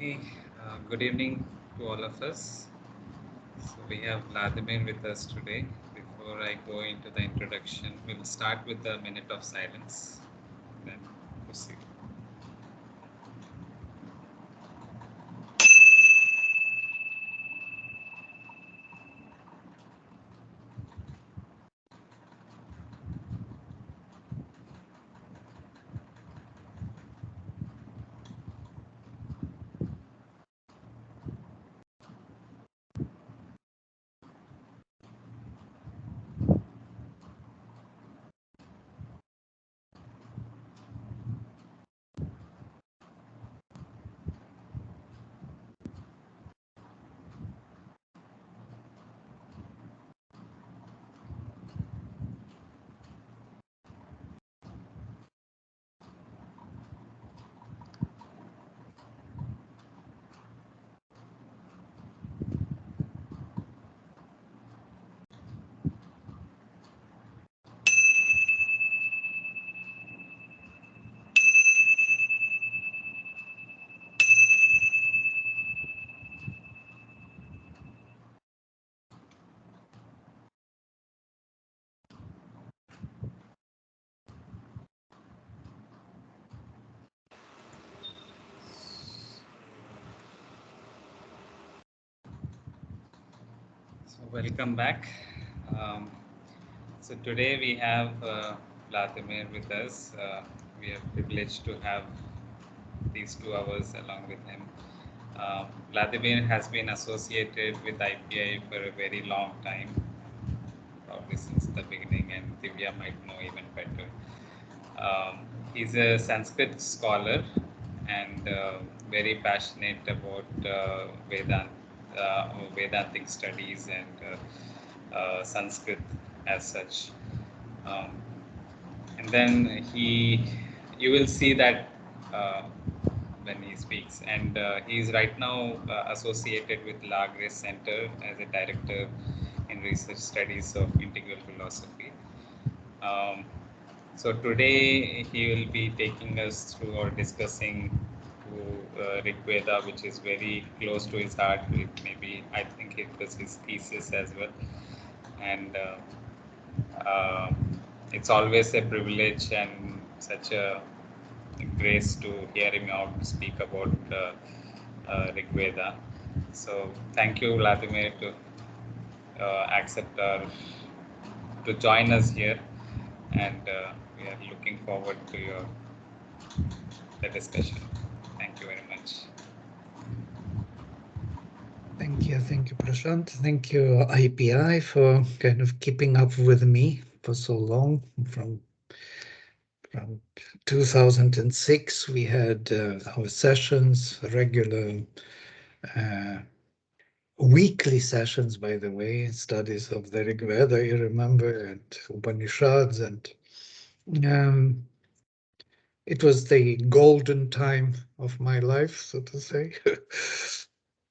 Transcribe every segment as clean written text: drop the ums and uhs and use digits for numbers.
Hey, good evening to all of us. So we have Vladimir with us today. Before I go into the introduction, we'll start with a minute of silence, then proceed. So welcome back. Um, so today we have Vladimir with us. We are privileged to have these 2 hours along with him. Vladimir has been associated with IPI for a very long time, probably since the beginning, and Divya might know even better. He's a Sanskrit scholar and very passionate about Vedantic studies and Sanskrit as such. Um, and then you will see that when he speaks. And he's right now associated with La Grace Center as a director in research studies of integral philosophy. Um, so today he will be taking us through or discussing Rig Veda, which is very close to his heart. Maybe I think it was his thesis as well, and uh, it's always a privilege and such a grace to hear him out speak about Rig Veda. So thank you, Vladimir, to accept to join us here, and we are looking forward to the discussion. Thank you very much. Thank you, Prashant. Thank you, IPI, for kind of keeping up with me for so long. From 2006, we had our sessions, regular weekly sessions, by the way, studies of the Rig Veda, you remember, and Upanishads, and it was the golden time of my life, so to say.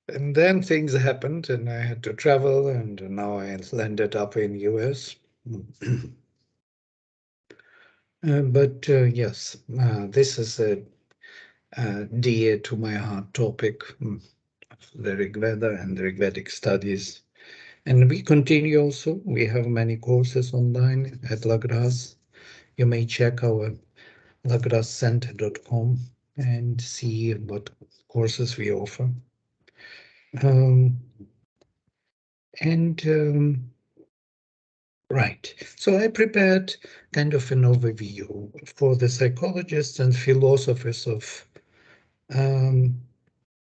And then things happened, and I had to travel, and now I landed up in US. But yes, this is a dear to my heart topic, the Rig Veda and the Rig Vedic studies. And we continue also. We have many courses online at Lagras. You may check our lagrascenter.com and see what courses we offer. Right. So I prepared kind of an overview for the psychologists and philosophers of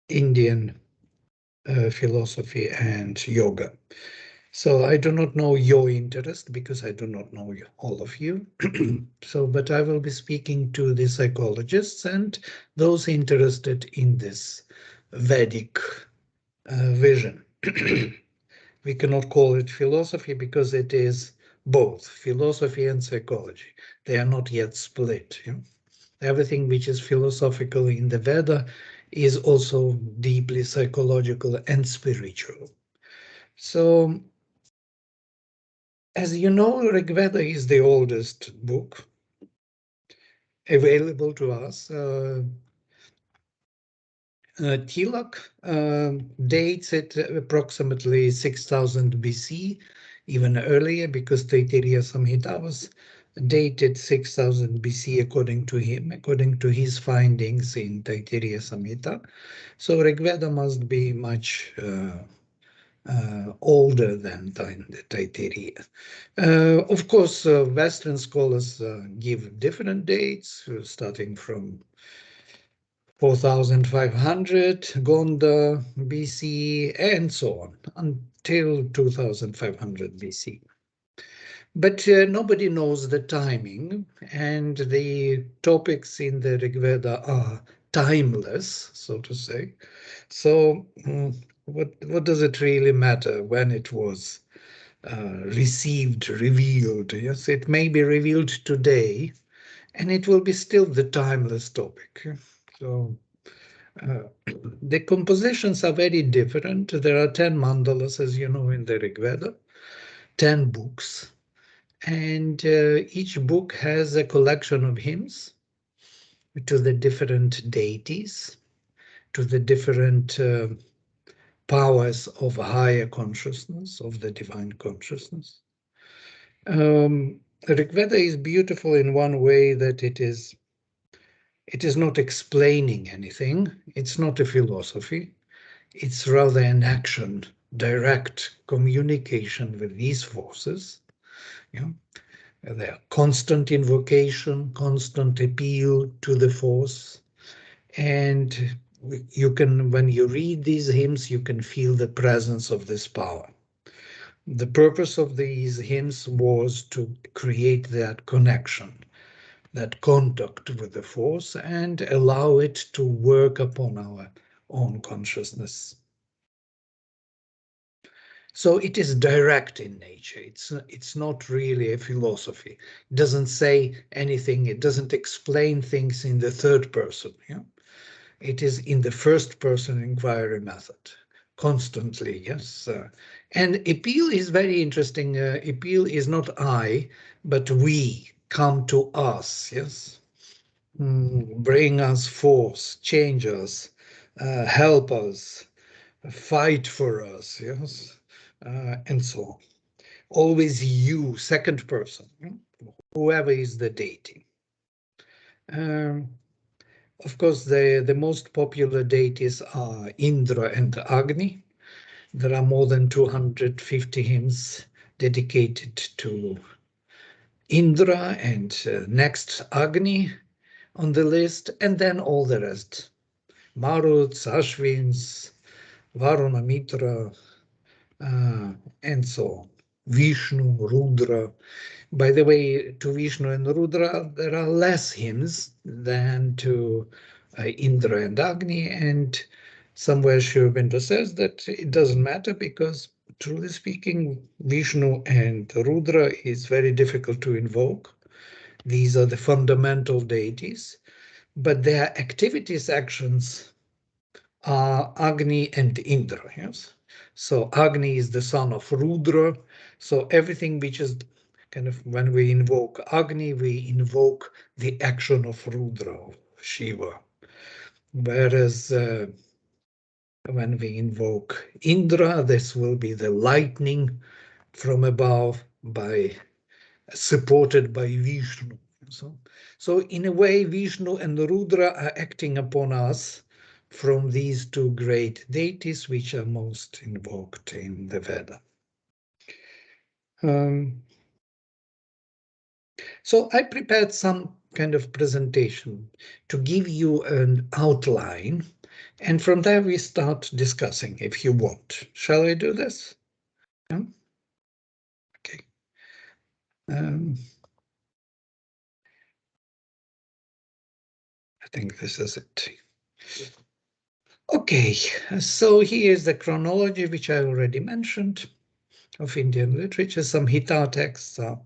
Indian philosophy and yoga. So I do not know your interest because I do not know all of you. But I will be speaking to the psychologists and those interested in this Vedic vision. We cannot call it philosophy because it is both philosophy and psychology. They are not yet split. Everything which is philosophical in the Veda is also deeply psychological and spiritual. So, as you know, Rig Veda is the oldest book available to us. Tilak dates it approximately 6000 BC, even earlier, because Taittiriya Samhita was dated 6000 BC according to him, according to his findings in Taittiriya Samhita. So Rig Veda must be much older than Taittiriya. Of course, Western scholars give different dates, starting from 4500 Gonda BC and so on until 2500 BC. But nobody knows the timing, and the topics in the Rig Veda are timeless, so to say. So what does it really matter when it was received, revealed? Yes, it may be revealed today, and it will be still the timeless topic. So the compositions are very different. There are 10 mandalas, as you know, in the Rig Veda, 10 books, and each book has a collection of hymns to the different deities, to the different powers of higher consciousness, of the divine consciousness. Rig Veda is beautiful in one way that it is not explaining anything. It's not a philosophy. It's rather an action, direct communication with these forces. There constant invocation, constant appeal to the force. And you can, when you read these hymns, you can feel the presence of this power. The purpose of these hymns was to create that connection, that contact with the force, and allow it to work upon our own consciousness. So it is direct in nature. It's not really a philosophy. It doesn't say anything. It doesn't explain things in the third person. It is in the first person inquiry method, constantly, yes. And appeal is very interesting. Appeal is not I, but we, come to us, yes. Bring us force, change us, help us, fight for us, yes, and so on. Always you, second person, whoever is the deity. Of course, the most popular deities are Indra and Agni. There are more than 250 hymns dedicated to Indra, and next Agni on the list, and then all the rest. Maruts, Ashwins, Varuna, Mitra, and so on. Vishnu, Rudra. By the way, to Vishnu and Rudra, there are less hymns than to Indra and Agni, and somewhere Aurobindo says that it doesn't matter because, truly speaking, Vishnu and Rudra is very difficult to invoke. These are the fundamental deities, but their activities, actions are Agni and Indra. Yes. So Agni is the son of Rudra. So everything which is kind of, when we invoke Agni, we invoke the action of Rudra, of Shiva. Whereas when we invoke Indra, this will be the lightning from above, supported by Vishnu. So in a way, Vishnu and Rudra are acting upon us from these two great deities, which are most invoked in the Veda. So I prepared some kind of presentation to give you an outline, and from there we start discussing if you want. Shall I do this? Yeah? Okay. I think this is it. Okay, so here's the chronology, which I already mentioned, of Indian literature. Samhita texts are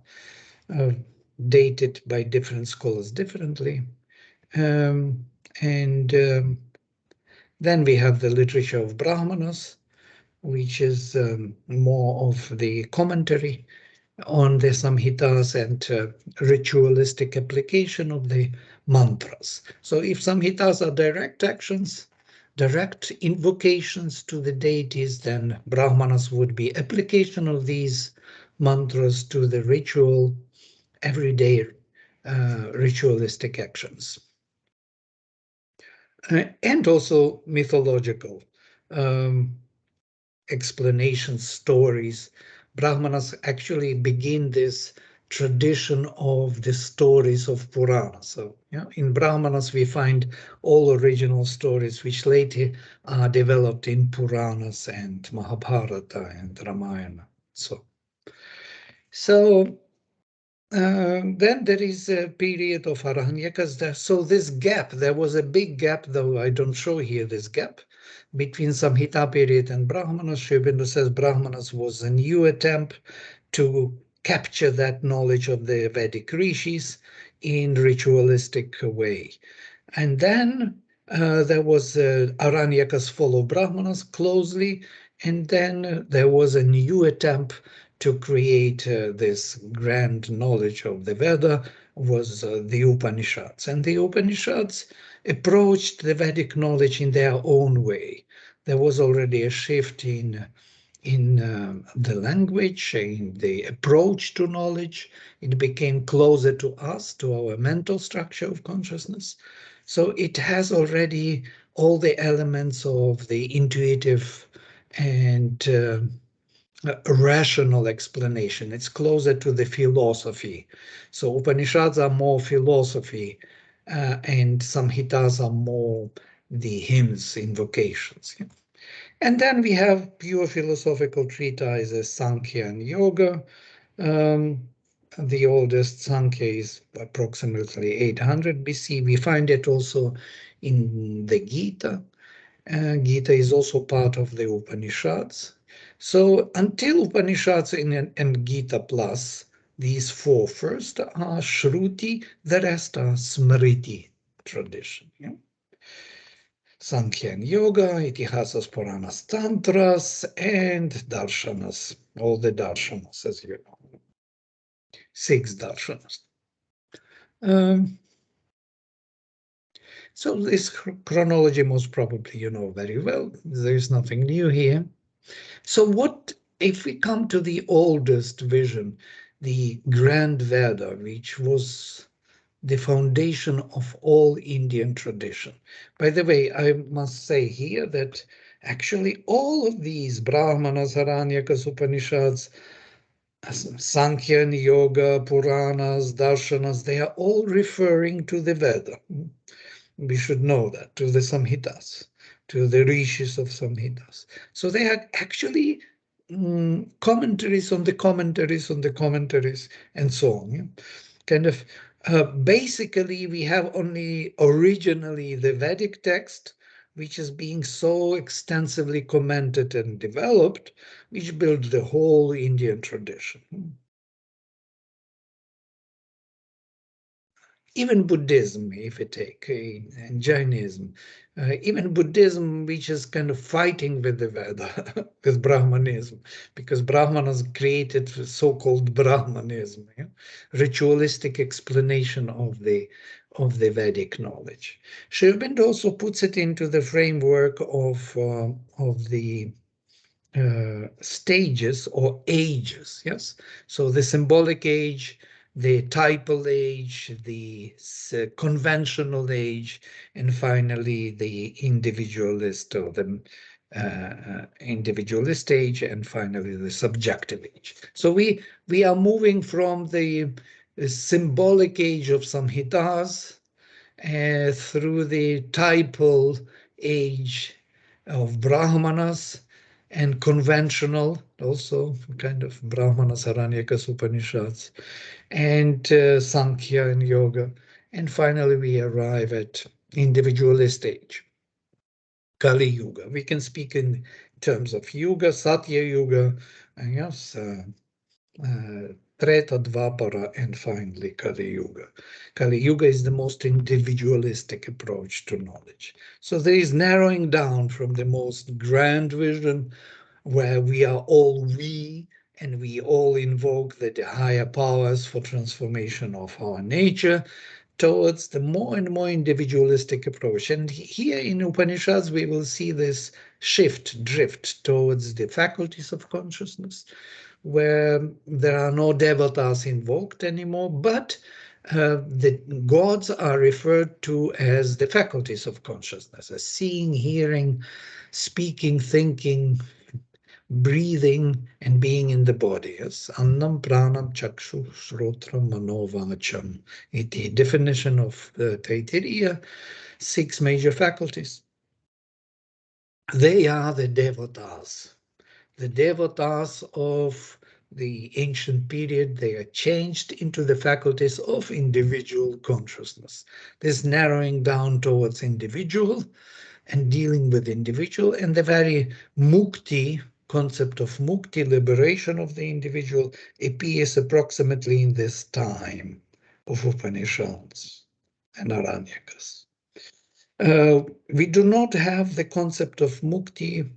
dated by different scholars differently. Then we have the literature of Brahmanas, which is more of the commentary on the Samhitas and ritualistic application of the mantras. So if Samhitas are direct actions, direct invocations to the deities, then Brahmanas would be application of these mantras to the ritual, everyday ritualistic actions. And also mythological explanations, stories. Brahmanas actually begin this tradition of the stories of Puranas. So in Brahmanas, we find all original stories which later are developed in Puranas and Mahabharata and Ramayana. So then there is a period of Aranyakas. So this gap, there was a big gap, though I don't show here this gap, between Samhita period and Brahmanas. Aurobindo says Brahmanas was a new attempt to capture that knowledge of the Vedic rishis in ritualistic way. And then there was Aranyakas follow Brahmanas closely, and then there was a new attempt to create this grand knowledge of the Veda, was the Upanishads. And the Upanishads approached the Vedic knowledge in their own way. There was already a shift in the language, in the approach to knowledge. It became closer to us, to our mental structure of consciousness. So it has already all the elements of the intuitive and rational explanation. It's closer to the philosophy. So Upanishads are more philosophy, and Samhitas are more the hymns, invocations. And then we have pure philosophical treatises, Sankhya and Yoga. The oldest Sankhya is approximately 800 BC. We find it also in the Gita. Gita is also part of the Upanishads. So until Upanishads and Gita plus, these four first are Shruti, the rest are Smriti tradition. Yeah? Sankhya and Yoga, Itihasas, Puranas, Tantras, and Darshanas, all the Darshanas, as you know. 6 Darshanas. So this chronology most probably you know very well. There's nothing new here. So what if we come to the oldest vision, the Grand Veda, which was the foundation of all Indian tradition? By the way, I must say here that actually all of these Brahmanas, Aranyakas, Upanishads, Sankhya and Yoga, Puranas, Darshanas, they are all referring to the Veda. We should know that, to the Samhitas, to the rishis of Samhitas. So they are actually commentaries on the commentaries on the commentaries and so on. Yeah? Kind of basically we have only originally the Vedic text, which is being so extensively commented and developed, which built the whole Indian tradition. Even Buddhism, if you take, and Jainism, even Buddhism, which is kind of fighting with the Veda, with Brahmanism, because Brahmanas created so-called Brahmanism, yeah? Ritualistic explanation of the Vedic knowledge. Aurobindo also puts it into the framework of the stages or ages, yes? So the symbolic age, the typal age, the conventional age, and finally the individualist or the individualist age, and finally the subjective age. So we are moving from the symbolic age of Samhitas through the typal age of Brahmanas, and conventional, also kind of Brahmanas, Aranyakas, Upanishads, and Sankhya and Yoga. And finally, we arrive at individualist age, Kali Yuga. We can speak in terms of Yuga, Satya Yuga, and yes, Treta, Dvapara, and finally Kali Yuga. Kali Yuga is the most individualistic approach to knowledge. So there is narrowing down from the most grand vision, where we are all we, and we all invoke the higher powers for transformation of our nature, towards the more and more individualistic approach. And here in Upanishads, we will see this drift towards the faculties of consciousness, where there are no devatas invoked anymore, but the gods are referred to as the faculties of consciousness, as seeing, hearing, speaking, thinking, breathing, and being in the body. Yes, annam pranam chakshu shrotram manovacham. The definition of Taittiriya, 6 major faculties. They are the devatas. The devatas of the ancient period, they are changed into the faculties of individual consciousness. This narrowing down towards individual and dealing with individual, and the very mukti, concept of mukti, liberation of the individual, appears approximately in this time of Upanishads and Aranyakas. We do not have the concept of mukti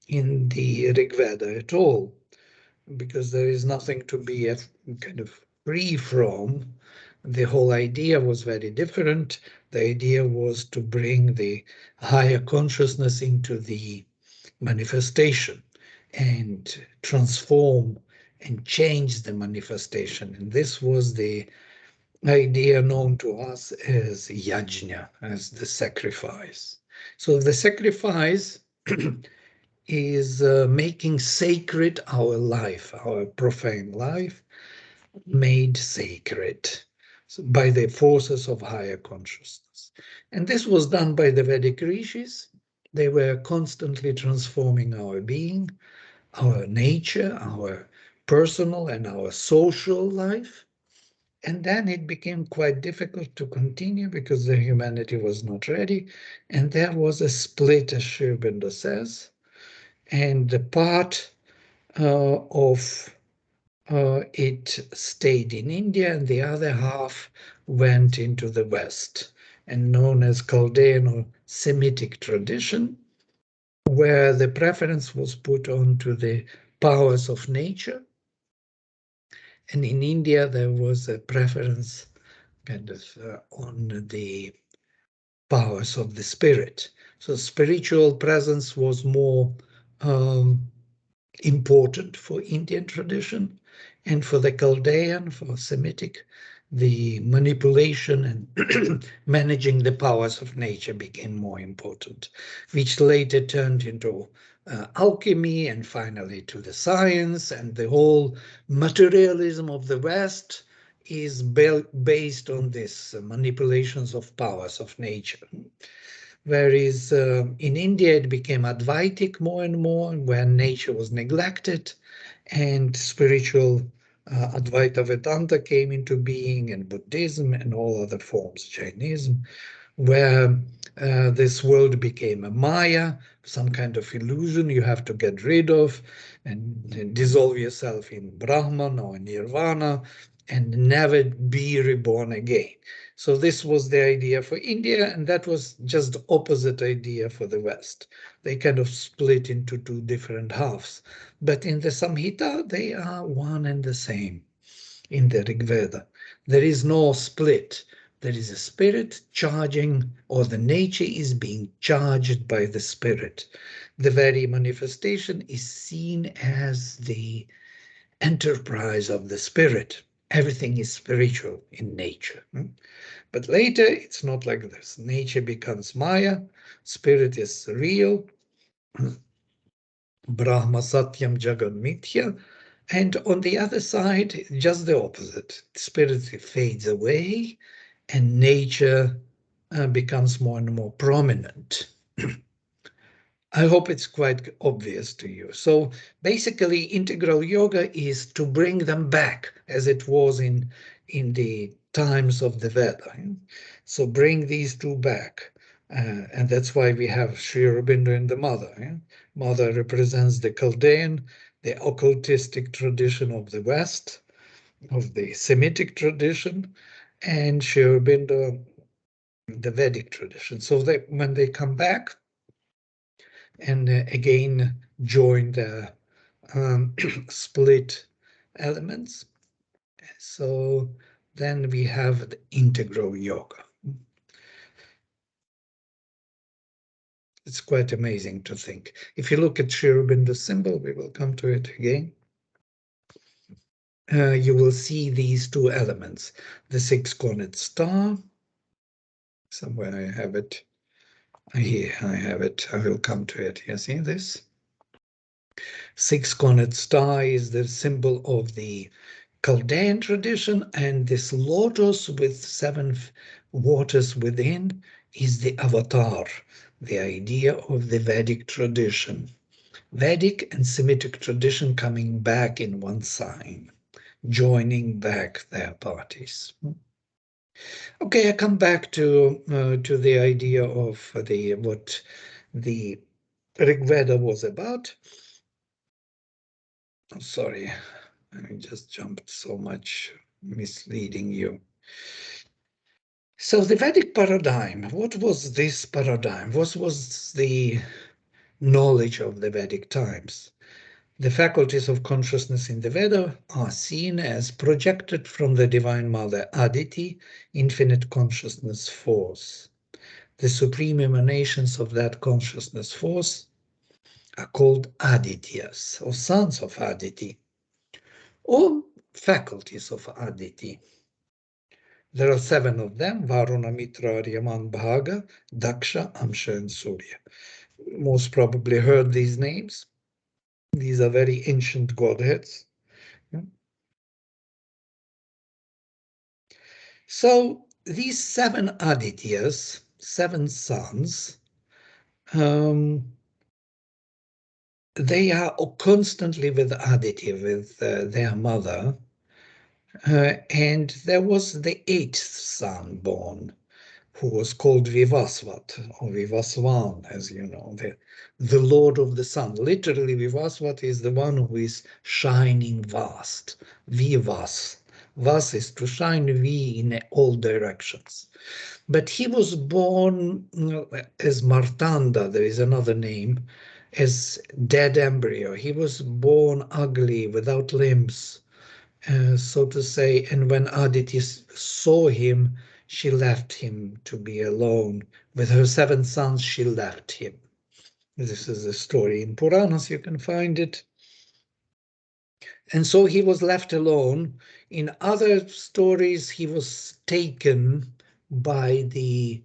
in the Rig Veda at all, because there is nothing to be kind of free from. The whole idea was very different. The idea was to bring the higher consciousness into the manifestation and transform and change the manifestation. And this was the idea known to us as yajna, as the sacrifice. So the sacrifice is making sacred our life, our profane life, made sacred by the forces of higher consciousness. And this was done by the Vedic rishis. They were constantly transforming our being, our nature, our personal and our social life. And then it became quite difficult to continue because the humanity was not ready. And there was a split, as Aurobindo says. And the part of it stayed in India, and the other half went into the West, and known as Chaldean or Semitic tradition, where the preference was put on to the powers of nature. And in India, there was a preference kind of on the powers of the spirit. So spiritual presence was more important for Indian tradition, and for the Chaldean, for Semitic, the manipulation and managing the powers of nature became more important, which later turned into alchemy and finally to the science, and the whole materialism of the West is based on this manipulations of powers of nature. Whereas in India, it became Advaitic more and more, where nature was neglected, and spiritual Advaita Vedanta came into being, and Buddhism and all other forms, Jainism, where this world became a Maya, some kind of illusion you have to get rid of and dissolve yourself in Brahman or Nirvana and never be reborn again. So this was the idea for India, and that was just the opposite idea for the West. They kind of split into 2 different halves. But in the Samhita, they are one and the same. In the Rig Veda, there is no split. There is a spirit charging, or the nature is being charged by the spirit. The very manifestation is seen as the enterprise of the spirit. Everything is spiritual in nature. But later, it's not like this. Nature becomes Maya, spirit is real, Brahma Satyam Jagan Mithya, and on the other side, just the opposite. Spirit fades away and nature becomes more and more prominent. I hope it's quite obvious to you. So basically, integral yoga is to bring them back as it was in the times of the Veda. So bring these 2 back. And that's why we have Sri Aurobindo in the Mother. Mother represents the Chaldean, the occultistic tradition of the West, of the Semitic tradition, and Sri Aurobindo, the Vedic tradition. So that when they come back and again join the split elements, so then we have the integral yoga. It's quite amazing to think. If you look at Aurobindo symbol, we will come to it again. You will see these two elements, the six-cornered star. Somewhere I have it. Here I have it. I will come to it. You see this? Six-cornered star is the symbol of the Chaldean tradition, and this lotus with seven waters within is the avatar, the idea of the Vedic tradition. Vedic and Semitic tradition coming back in one sign, joining back their parties. Okay, I come back to the idea of what the Rig Veda was about. Oh, sorry, I just jumped so much, misleading you. So the Vedic paradigm, what was this paradigm? What was the knowledge of the Vedic times? The faculties of consciousness in the Veda are seen as projected from the Divine Mother Aditi, infinite consciousness force. The supreme emanations of that consciousness force are called Adityas, or sons of Aditi, or faculties of Aditi. There are 7 of them: Varuna, Mitra, Aryaman, Bhaga, Daksha, Amsha, and Surya. Most probably heard these names. These are very ancient godheads. So these 7 Adityas, 7 sons, they are constantly with Aditi, with their mother. And there was the 8th son born, who was called Vivasvat, or Vivasvan, as you know, the Lord of the Sun. Literally, Vivasvat is the one who is shining vast, Vivas. Vas is to shine, V in all directions. But he was born as Martanda, there is another name, as dead embryo. He was born ugly, without limbs, so to say. And when Aditi saw him, she left him to be alone. With her 7 sons, she left him. This is a story in Puranas, you can find it. And so he was left alone. In other stories, he was taken by the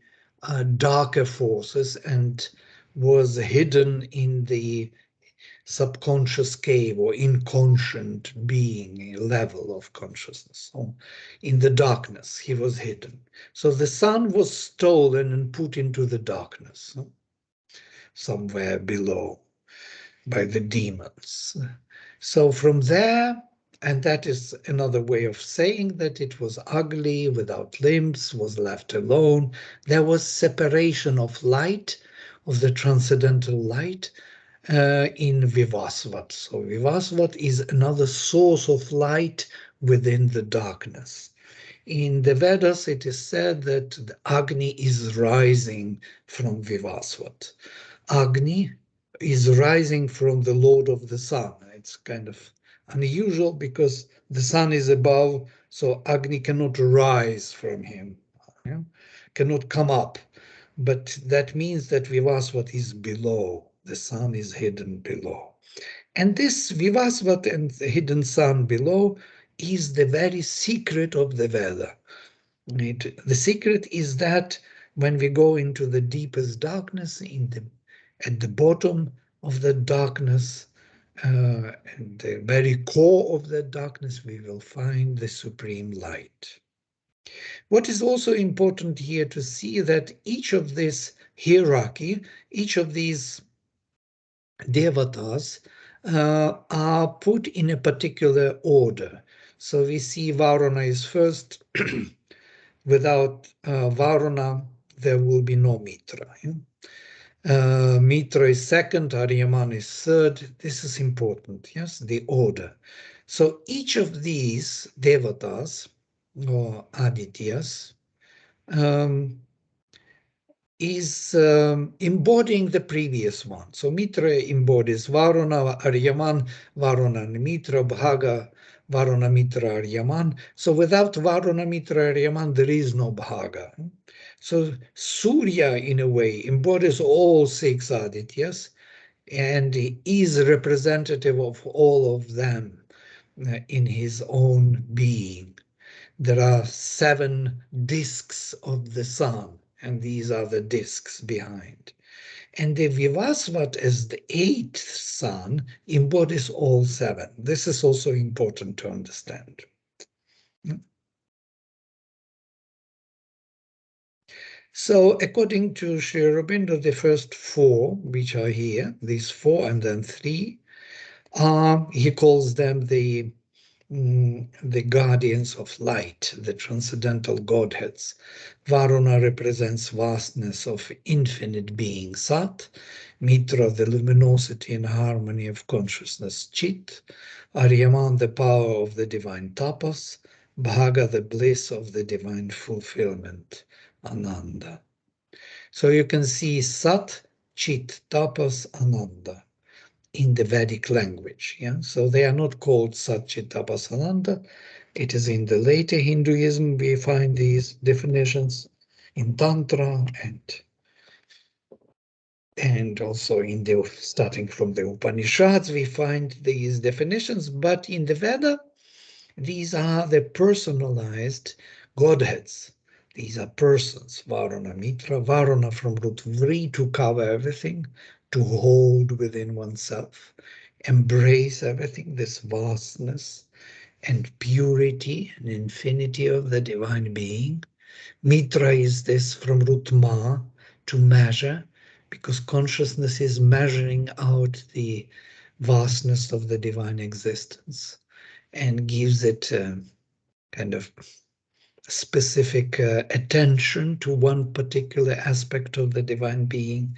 darker forces and was hidden in the subconscious cave or inconscient being level of consciousness. So in the darkness, he was hidden. So the sun was stolen and put into the darkness, somewhere below, by the demons. So from there, and that is another way of saying that it was ugly, without limbs, was left alone. There was separation of light, of the transcendental light, in Vivasvat. So Vivasvat is another source of light within the darkness. In the Vedas, it is said that the Agni is rising from Vivasvat. Agni is rising from the Lord of the Sun. It's kind of unusual because the sun is above, so Agni cannot rise from him, cannot come up. But that means that Vivasvat is below. The sun is hidden below. And this Vivasvat and the hidden sun below is the very secret of the Veda. The secret is that when we go into the deepest darkness, at the bottom of the darkness, and the very core of the darkness, we will find the supreme light. What is also important here to see that each of this hierarchy, each of these devatas are put in a particular order. So we see Varuna is first. Without Varuna, there will be no Mitra. Mitra is second, Aryaman is third. This is important, yes, the order. So each of these devatas, or Adityas, is embodying the previous one. So Mitra embodies Varuna, Aryaman, Varuna and Mitra, Bhaga, Varuna, Mitra, Aryaman. So without Varuna, Mitra, Aryaman, there is no Bhaga. So Surya, in a way, embodies all 6 Adityas and is representative of all of them in his own being. There are 7 discs of the sun, and these are the discs behind. And the Vivasvat as the 8th sun embodies all 7. This is also important to understand. So according to Sri Aurobindo, the first 4, which are here, these 4 and then 3, he calls them the guardians of light, the transcendental godheads. Varuna represents vastness of infinite being, Sat. Mitra, the luminosity and harmony of consciousness, Chit. Aryaman, the power of the divine tapas. Bhaga, the bliss of the divine fulfillment, Ananda. So you can see Sat, Chit, tapas, Ananda in the Vedic language. Yeah? So they are not called Satchitapasananda. It is in the later Hinduism we find these definitions in Tantra and also in the starting from the Upanishads we find these definitions, but in the Veda these are the personalized godheads. These are persons, Varuna, Mitra, Varuna from root Vri, to cover everything, to hold within oneself, embrace everything, this vastness and purity and infinity of the divine being. Mitra is this from root Ma, to measure, because consciousness is measuring out the vastness of the divine existence and gives it kind of specific attention to one particular aspect of the divine being,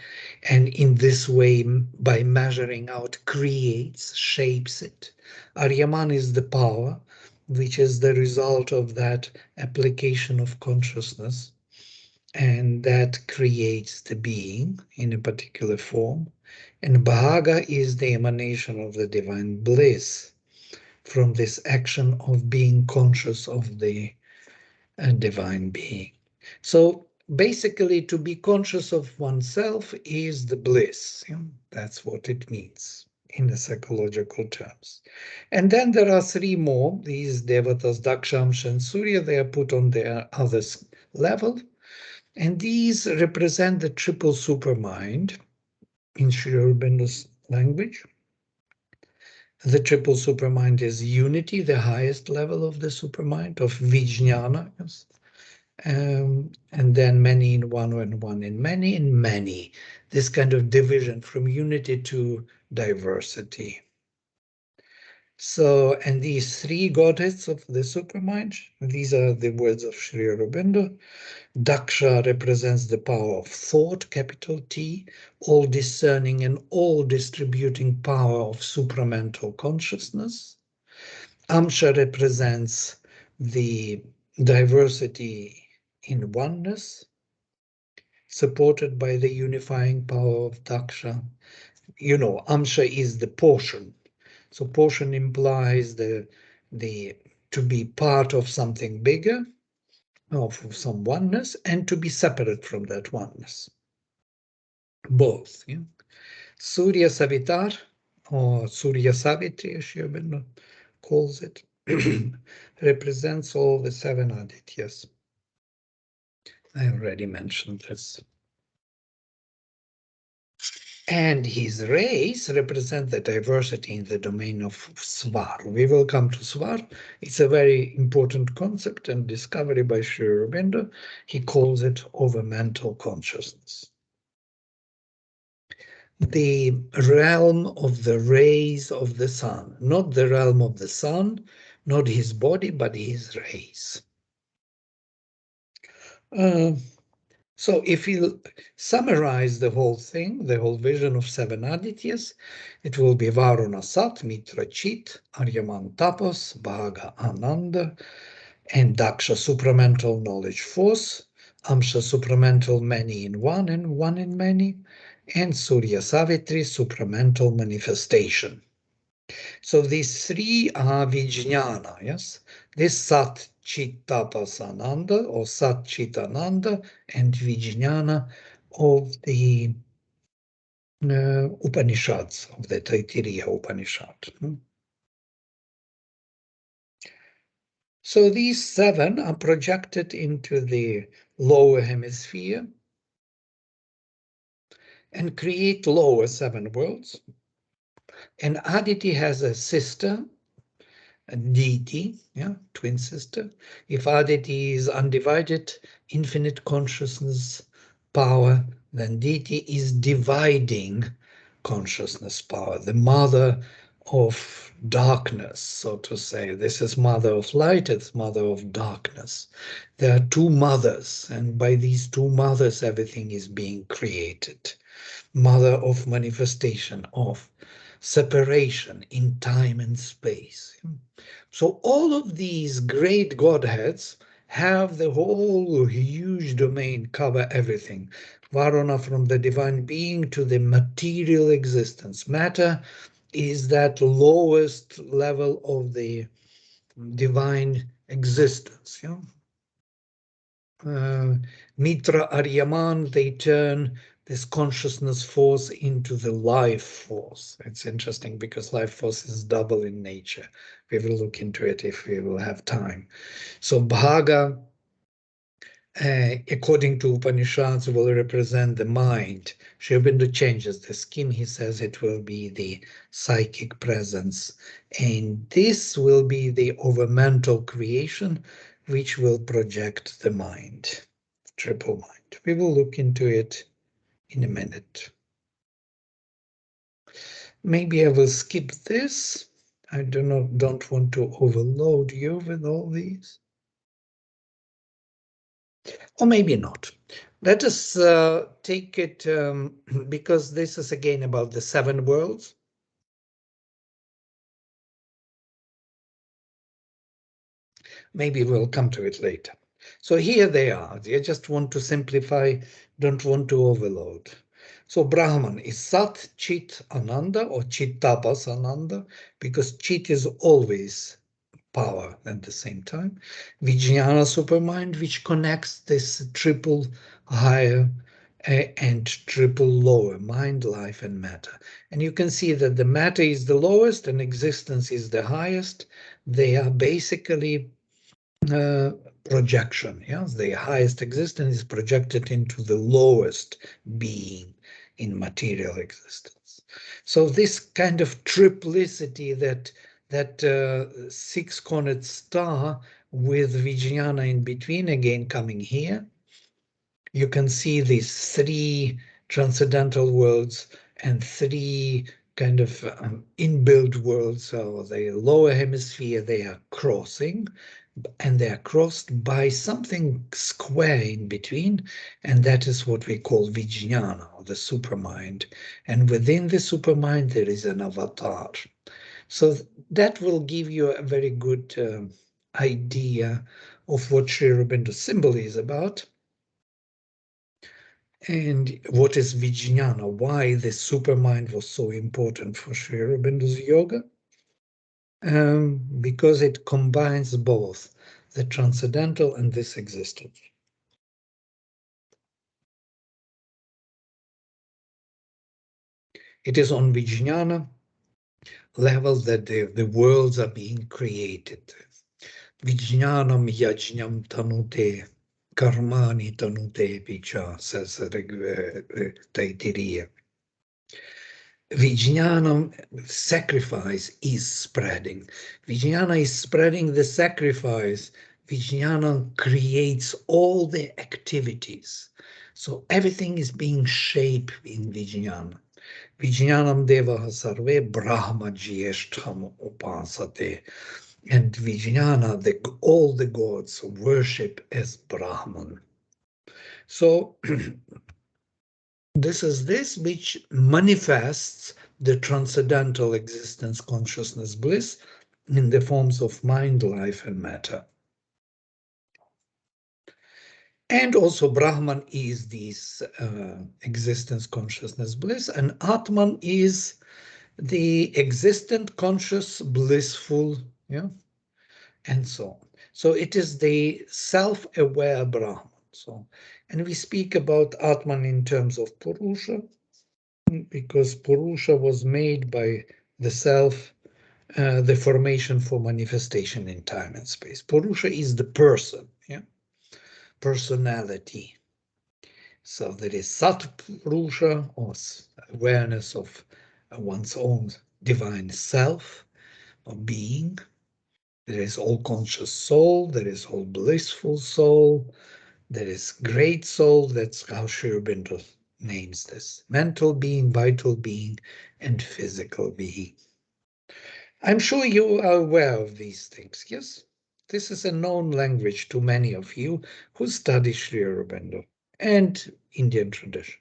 and in this way, by measuring out, creates, shapes it. Aryaman is the power, which is the result of that application of consciousness, and that creates the being in a particular form. And Bhaga is the emanation of the divine bliss from this action of being conscious of the divine being. So basically, to be conscious of oneself is the bliss. That's what it means in the psychological terms. And then there are 3 more, these devatas, Daksha, Amsha, and Surya. They are put on their other level. And these represent the triple supermind in Sri Aurobindo's language. The triple supermind is unity, the highest level of the supermind of Vijnana, yes. And then many in one and one in many. This kind of division from unity to diversity. So, and these 3 godheads of the supermind, these are the words of Sri Aurobindo. Daksha represents the power of thought, capital T, all discerning and all distributing power of supramental consciousness. Amsha represents the diversity in oneness, supported by the unifying power of Daksha. Amsha is the portion. So portion implies the to be part of something bigger, of some oneness, and to be separate from that oneness. Both. Yeah? Surya Savitar, or Surya Savitri, as Sri Aurobindo calls it, represents all the 7 Adityas. I already mentioned this. And his rays represent the diversity in the domain of Svar. We will come to Svar. It's a very important concept and discovery by Sri Aurobindo. He calls it over mental consciousness. The realm of the rays of the sun, not the realm of the sun, not his body, but his rays. So if you summarize the whole thing, the whole vision of 7 Adityas, it will be Varuna Sat, Mitra Chit, Aryaman Tapas, Bhaga Ananda, and Daksha supramental knowledge force, Amsha supramental many in one and one in many, and Surya Savitri supramental manifestation. So these three are Vijnana, yes? This Sat Chit Tapas Ananda or Sat Chit Ananda and Vijnana of the Upanishads, of the Taittiriya Upanishad. So these seven are projected into the lower hemisphere and create lower seven worlds. And Aditi has a sister, a deity, yeah, twin sister. If Aditi is undivided, infinite consciousness power, then deity is dividing consciousness power, the mother of darkness, so to say. This is mother of light, it's mother of darkness. There are two mothers, and by these two mothers, everything is being created. Mother of manifestation, of separation in time and space. So all of these great Godheads have the whole huge domain, cover everything. Varuna from the divine being to the material existence. Matter is that lowest level of the divine existence. Yeah? Mitra Aryaman, they turn this consciousness force into the life force. It's interesting because life force is double in nature. We will look into it if we will have time. So Bhaga, according to Upanishads, will represent the mind. Sri Aurobindo changes the scheme. He says it will be the psychic presence. And this will be the overmental creation, which will project the mind, triple mind. We will look into it in a minute. Maybe I will skip this. I don't want to overload you with all these. Or maybe not. Let us take it, because this is again about the seven worlds. Maybe we'll come to it later. So here they are. I just want to simplify, don't want to overload. So Brahman is Sat, Chit, Ananda, or Chit Tapas Ananda, because Chit is always power at the same time. Vijnana supermind, which connects this triple higher and triple lower, mind, life, and matter. And you can see that the matter is the lowest and existence is the highest. They are basically projection. Yes, the highest existence is projected into the lowest being in material existence. So this kind of triplicity, that six-cornered star with Vijnana in between, again coming here, you can see these three transcendental worlds and three kind of inbuilt worlds. So the lower hemisphere, they are crossing, and they are crossed by something square in between, and that is what we call Vijnana, or the supermind. And within the supermind, there is an avatar. So that will give you a very good idea of what Sri Aurobindo's symbol is about. And what is Vijnana? Why the supermind was so important for Sri Aurobindo's yoga? Because it combines both the transcendental and this existence. It is on Vijnana level that the worlds are being created. Vijnanam yajnam tanute, karmani tanute picha, says Taittiriya. Vijnanam, sacrifice, is spreading. Vijnana is spreading the sacrifice. Vijnana creates all the activities. So everything is being shaped in Vijnana. Vijnanam devaha sarve brahma jyeshtham upasate. And Vijnana, all the gods worship as Brahman. So this is this which manifests the transcendental existence, consciousness, bliss in the forms of mind, life, and matter. And also Brahman is this existence, consciousness, bliss, and Atman is the existent, conscious, blissful, yeah, and so on. So it is the self-aware Brahman. So, and we speak about Atman in terms of Purusha, because Purusha was made by the self, the formation for manifestation in time and space. Purusha is the person, yeah, personality. So there is Sat Purusha, or awareness of one's own divine self or being. There is all conscious soul, there is all blissful soul, there is great soul. That's how Aurobindo names this. Mental being, vital being, and physical being. I'm sure you are aware of these things, yes? This is a known language to many of you who study Sri Aurobindo and Indian tradition.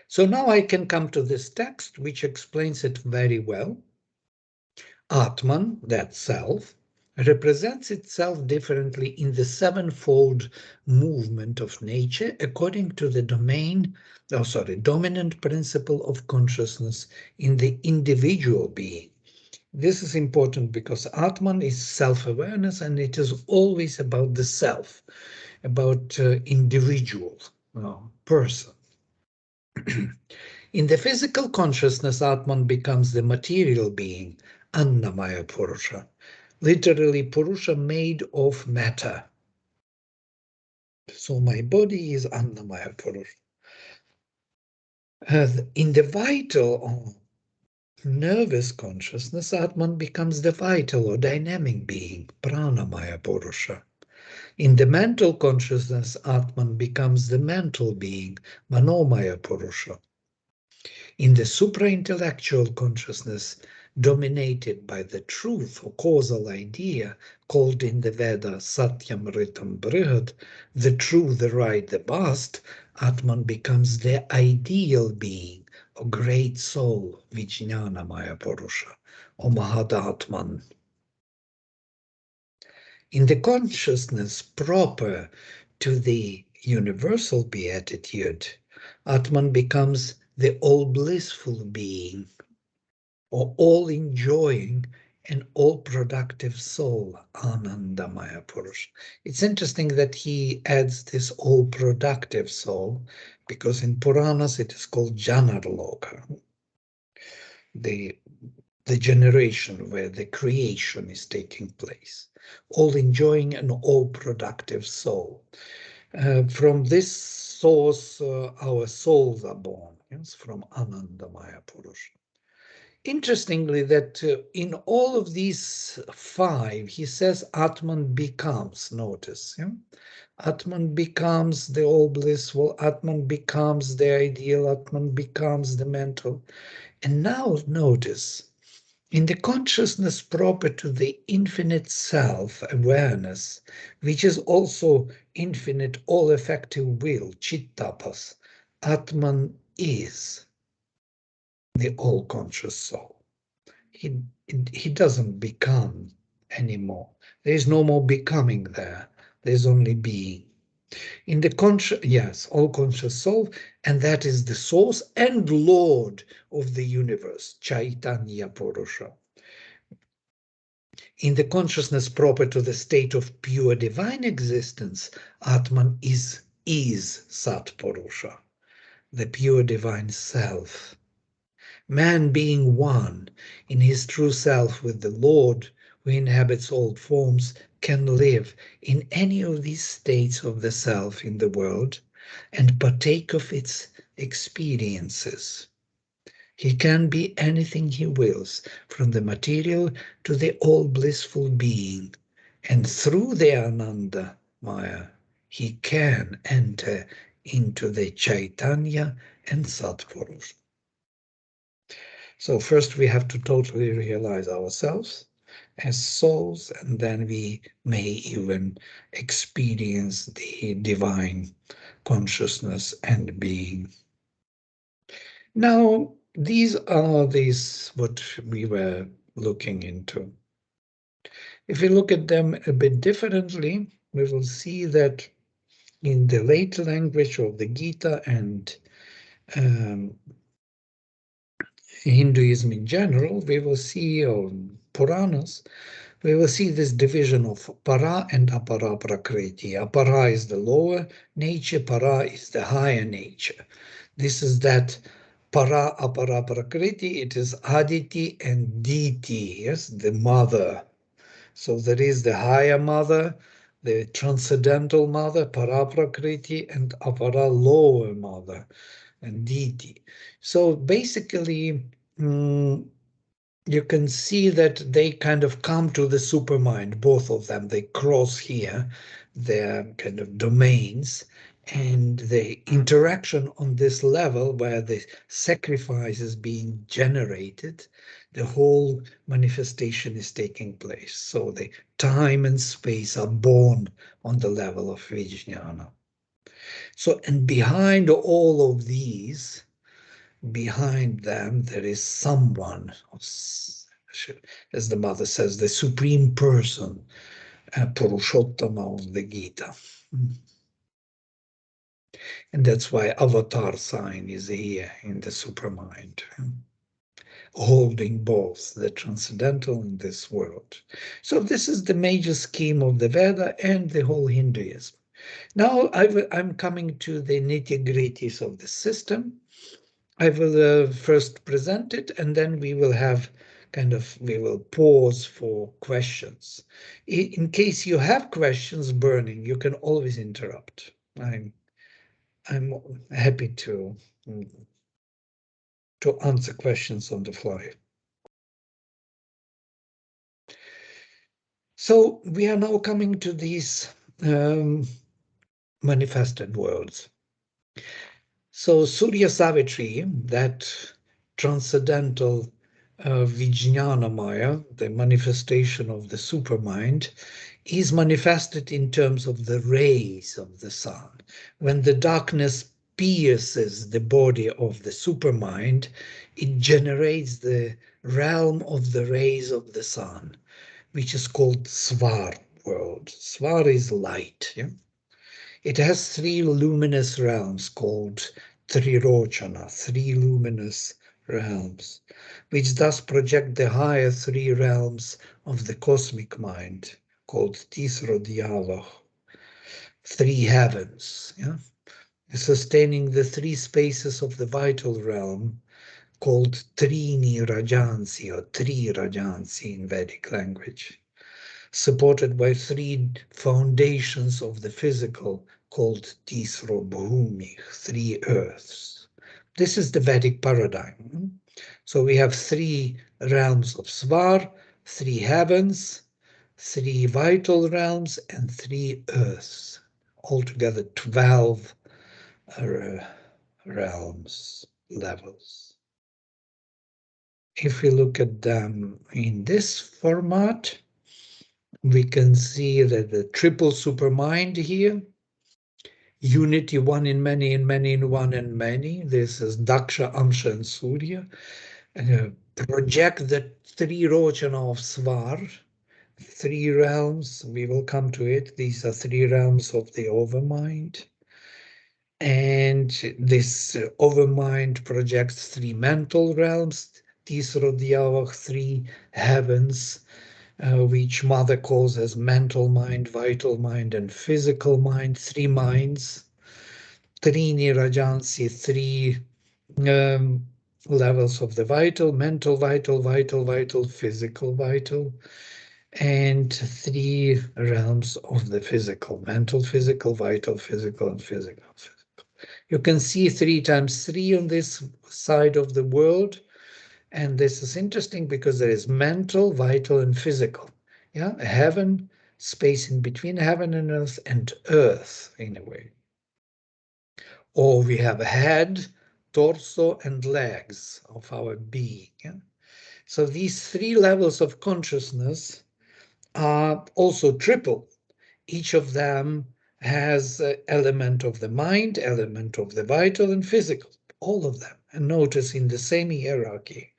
So now I can come to this text, which explains it very well. Atman, that self, represents itself differently in the sevenfold movement of nature according to the dominant principle of consciousness in the individual being. This is important because Atman is self-awareness, and it is always about the self, about individual, person. In the physical consciousness, Atman becomes the material being, Annamaya Purusha, literally Purusha made of matter. So my body is Annamaya Purusha. In the vital or nervous consciousness, Atman becomes the vital or dynamic being, Pranamaya Purusha. In the mental consciousness, Atman becomes the mental being, Manomaya Purusha. In the supra-intellectual consciousness, dominated by the truth or causal idea, called in the Veda Satyam Ritam Brihad, the true, the right, the vast, Atman becomes the ideal being, or great soul, Vijnanamaya Purusha, or Mahadatman. In the consciousness proper to the universal beatitude, Atman becomes the all-blissful being, or all-enjoying and all-productive soul, Anandamaya Purusha. It's interesting that he adds this all-productive soul, because in Puranas it is called Janarloka, the generation where the creation is taking place, all-enjoying and all-productive soul. From this source, our souls are born, yes, from Anandamaya Purusha. Interestingly, that in all of these five, he says Atman becomes, notice, yeah? Atman becomes the all-blissful, Atman becomes the ideal, Atman becomes the mental. And now notice, in the consciousness proper to the infinite self-awareness, which is also infinite all-effective will, Chittapas, Atman is the all-conscious soul. He doesn't become anymore. There is no more becoming there. There's only being. In the conscious, yes, all conscious soul, and that is the source and Lord of the universe, Chaitanya Purusha. In the consciousness proper to the state of pure divine existence, Atman is Sat Purusha, the pure divine self. Man being one in his true self with the Lord, who inhabits all forms, can live in any of these states of the self in the world and partake of its experiences. He can be anything he wills, from the material to the all-blissful being, and through the Ananda Maya, he can enter into the Chaitanya and Satpurusha. So first we have to totally realize ourselves as souls, and then we may even experience the divine consciousness and being. Now, these are what we were looking into. If we look at them a bit differently, we will see that in the late language of the Gita and Hinduism in general, we will see, or Puranas, we will see this division of para and apara prakriti. Apara is the lower nature, para is the higher nature. This is that para apara prakriti, it is aditi and diti, yes, the mother. So there is the higher mother, the transcendental mother, para prakriti, and apara lower mother, and diti. So basically, you can see that they kind of come to the supermind, both of them. They cross here their kind of domains, and the interaction on this level where the sacrifice is being generated, the whole manifestation is taking place. So the time and space are born on the level of Vijnana. So, and behind all of these, behind them, there is someone, as the mother says, the supreme person, Purushottama of the Gita. And that's why avatar sign is here in the supermind, holding both the transcendental and this world. So this is the major scheme of the Veda and the whole Hinduism. Now I'm coming to the nitty-gritties of the system. I will first present it, and then we will have we will pause for questions. In case you have questions burning, you can always interrupt. I'm happy to answer questions on the fly. So we are now coming to these manifested worlds. So Surya Savitri, that transcendental Vijnanamaya, the manifestation of the supermind, is manifested in terms of the rays of the sun. When the darkness pierces the body of the supermind, it generates the realm of the rays of the sun, which is called Svar world. Svar is light. Yeah? It has three luminous realms called Trirochana, three luminous realms, which thus project the higher three realms of the cosmic mind, called Tisrodhyava, three heavens, yeah? Sustaining the three spaces of the vital realm, called Trini Rajansi, or Tri Rajansi in Vedic language, supported by three foundations of the physical, called Tisro Bhumi, three earths. This is the Vedic paradigm. So we have three realms of Svar, three heavens, three vital realms, and three earths. Altogether 12 realms, levels. If we look at them in this format, we can see that the triple supermind here, unity, one in many, and many in one and many. This is Daksha, Amsha, and Surya. Project the three Rochana of Svar, three realms. We will come to it. These are three realms of the overmind. And this overmind projects three mental realms, Tisrodhyavah, three heavens, which Mother calls as mental mind, vital mind, and physical mind, three minds. Trini Rajansi, three levels of the vital, mental, vital, physical, vital, and three realms of the physical, mental, physical, vital, physical, and physical. You can see 3 times 3 on this side of the world. And this is interesting because there is mental, vital, and physical. Yeah, heaven, space in between heaven and earth in a way. Or we have a head, torso, and legs of our being. Yeah? So these 3 levels of consciousness are also triple. Each of them has an element of the mind, element of the vital, and physical, all of them. And notice in the same hierarchy.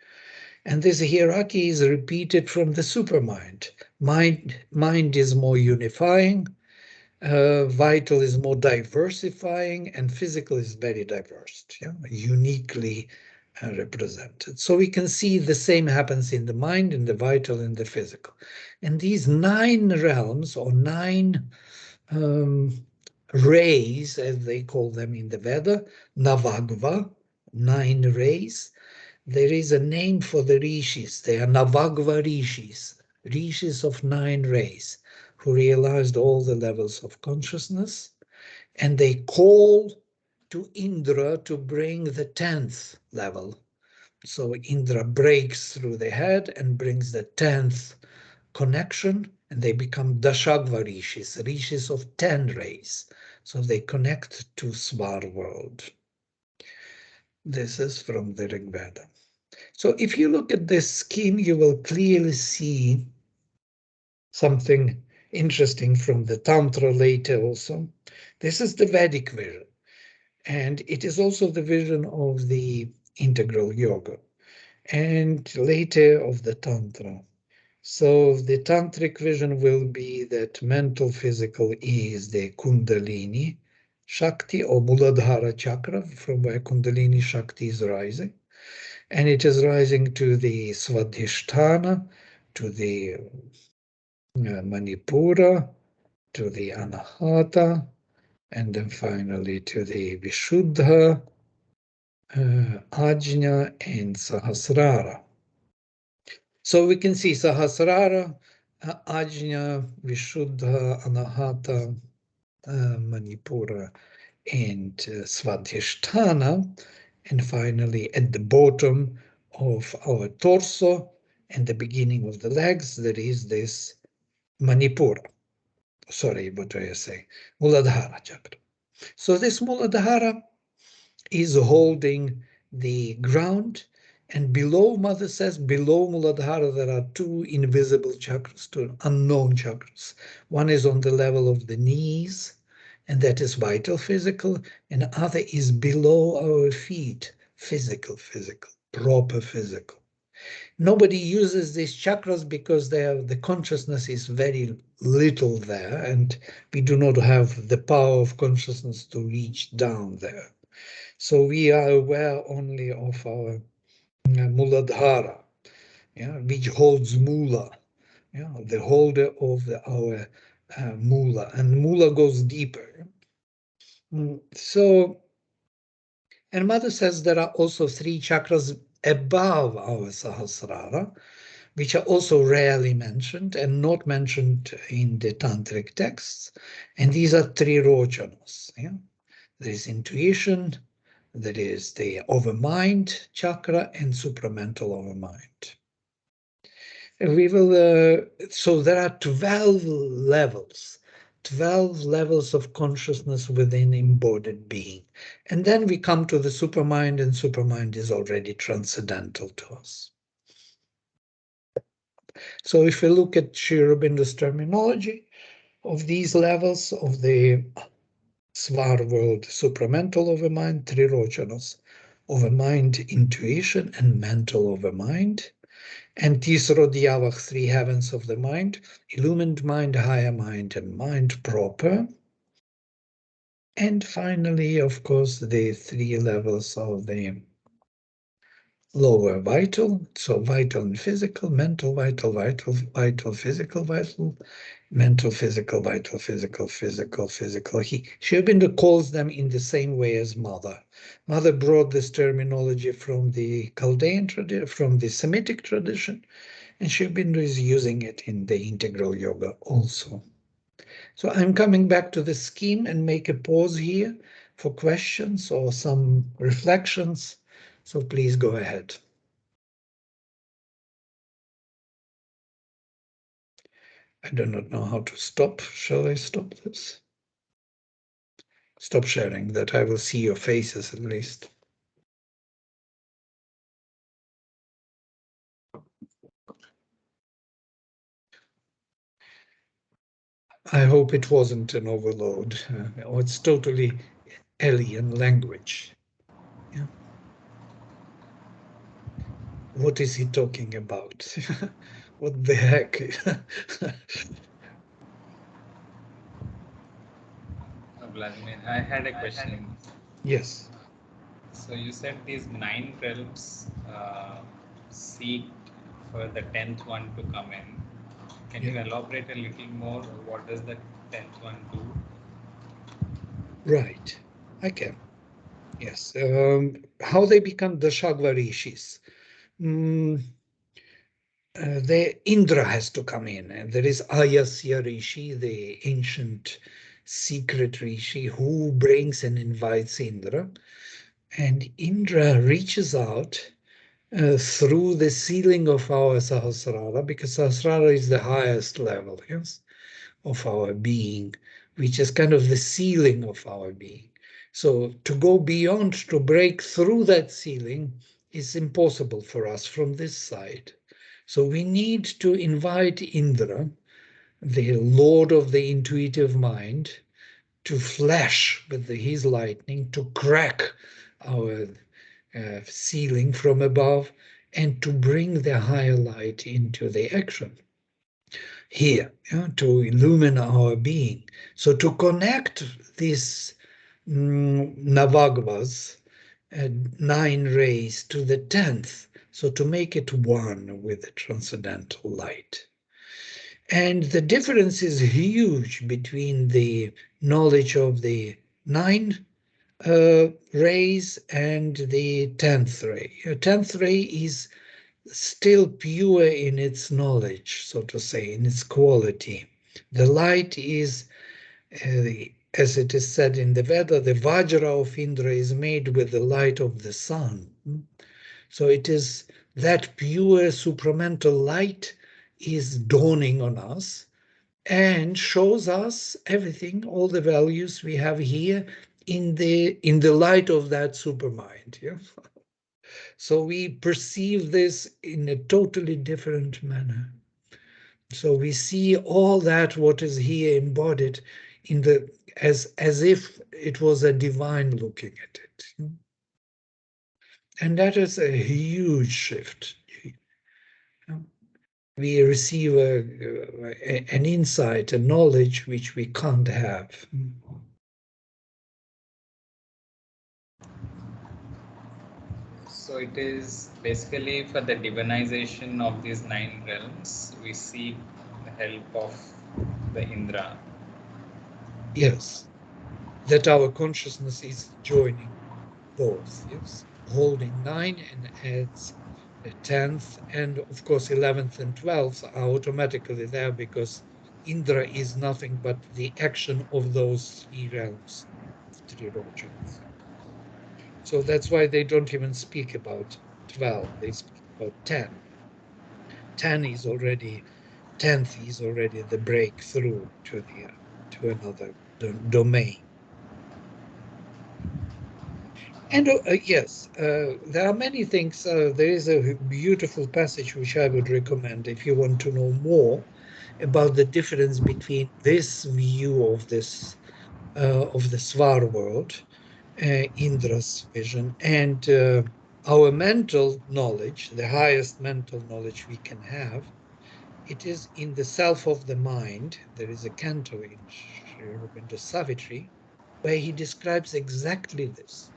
And this hierarchy is repeated from the supermind. Mind is more unifying, Vital is more diversifying, and physical is very diverse, yeah? Uniquely represented. So we can see the same happens in the mind, in the vital, in the physical. And these 9 realms, or 9 rays, as they call them in the Veda, Navagva, 9 rays. There is a name for the rishis. They are Navagva rishis, rishis of 9 rays, who realized all the levels of consciousness, and they call to Indra to bring the 10th level. So Indra breaks through the head and brings the 10th connection, and they become Dashagva rishis, rishis of 10 rays. So they connect to Svar world. This is from the Rig Veda. So if you look at this scheme, you will clearly see something interesting from the Tantra later also. This is the Vedic vision, and it is also the vision of the integral yoga, and later of the Tantra. So the Tantric vision will be that mental physical is the Kundalini Shakti, or Muladhara chakra, from where Kundalini Shakti is rising. And it is rising to the Svadhisthana, to the Manipura, to the Anahata, and then finally to the Vishuddha, Ajna, and Sahasrara. So we can see Sahasrara, Ajna, Vishuddha, Anahata, Manipura, and Svadhisthana, and finally at the bottom of our torso and the beginning of the legs, there is this Manipura. Sorry, what do I say? Muladhara chakra. So this Muladhara is holding the ground, and below, Mother says, below Muladhara there are 2 invisible chakras, 2 unknown chakras. One is on the level of the knees, and that is vital physical, and the other is below our feet, physical, proper physical. Nobody uses these chakras because the consciousness is very little there, and we do not have the power of consciousness to reach down there. So we are aware only of our Muladhara, yeah, which holds Mula, yeah, the holder of our Mula, and Mula goes deeper. So, and Mother says there are also 3 chakras above our Sahasrara, which are also rarely mentioned and not mentioned in the Tantric texts. And these are 3 rochanas. Yeah? There is intuition, there is the overmind chakra, and supramental overmind. And we will, so there are 12 levels of consciousness within embodied being. And then we come to the supermind, and supermind is already transcendental to us. So if we look at Aurobindo's terminology of these levels of the Svar world, supramental overmind, 3 rochanas, overmind, intuition, and mental overmind, and Tisro Diyavach, 3 heavens of the mind, illumined mind, higher mind, and mind proper. And finally, of course, the 3 levels of the lower vital, so vital and physical, mental, vital, physical, vital, mental, physical, vital, physical. Aurobindo calls them in the same way as Mother. Mother brought this terminology from the Chaldean tradition, from the Semitic tradition, and Aurobindo is using it in the integral yoga also. So I'm coming back to the scheme and make a pause here for questions or some reflections. So please go ahead. I do not know how to stop. Shall I stop this? Stop sharing, that I will see your faces at least. I hope it wasn't an overload, or it's totally alien language. Yeah. What is he talking about? What the heck? Vladimir, I had a question. Yes. So you said these 9 realms seek for the 10th one to come in. Can you elaborate a little more? What does the 10th one do? Right. I can. Yes. How they become the Shagva Rishis. The Indra has to come in, and there is Ayasya Rishi, the ancient secret Rishi, who brings and invites Indra. And Indra reaches out through the ceiling of our Sahasrara, because Sahasrara is the highest level, yes, of our being, which is kind of the ceiling of our being. So to go beyond, to break through that ceiling is impossible for us from this side. So we need to invite Indra, the lord of the intuitive mind, to flash with his lightning, to crack our ceiling from above, and to bring the higher light into the action here, to illumine our being. So to connect these Navagvas, 9 rays, to the 10th, so to make it one with the transcendental light. And the difference is huge between the knowledge of the 9 rays and the 10th ray. 10th ray is still pure in its knowledge, so to say, in its quality. The light is, as it is said in the Veda, the Vajra of Indra is made with the light of the sun. So it is that pure supramental light is dawning on us and shows us everything, all the values we have here in the light of that supermind. Yeah? So we perceive this in a totally different manner. So we see all that what is here embodied in the as if it was a divine looking at it. And that is a huge shift. We receive an insight, a knowledge which we can't have. So it is basically for the divinization of these 9 realms, we seek the help of the Indra. Yes, that our consciousness is joining both, yes, holding 9 and adds a 10th, and of course 11th and 12th are automatically there because Indra is nothing but the action of those 3 realms of Trirojans. So that's why they don't even speak about 12, they speak about 10. 10 is already, 10th is already the breakthrough to another domain. And yes, there are many things. There is a beautiful passage which I would recommend if you want to know more about the difference between this view of this of the Svar world, Indra's vision, and our mental knowledge, the highest mental knowledge we can have. It is in the self of the mind. There is a canto in Aurobindo Savitri where he describes exactly this.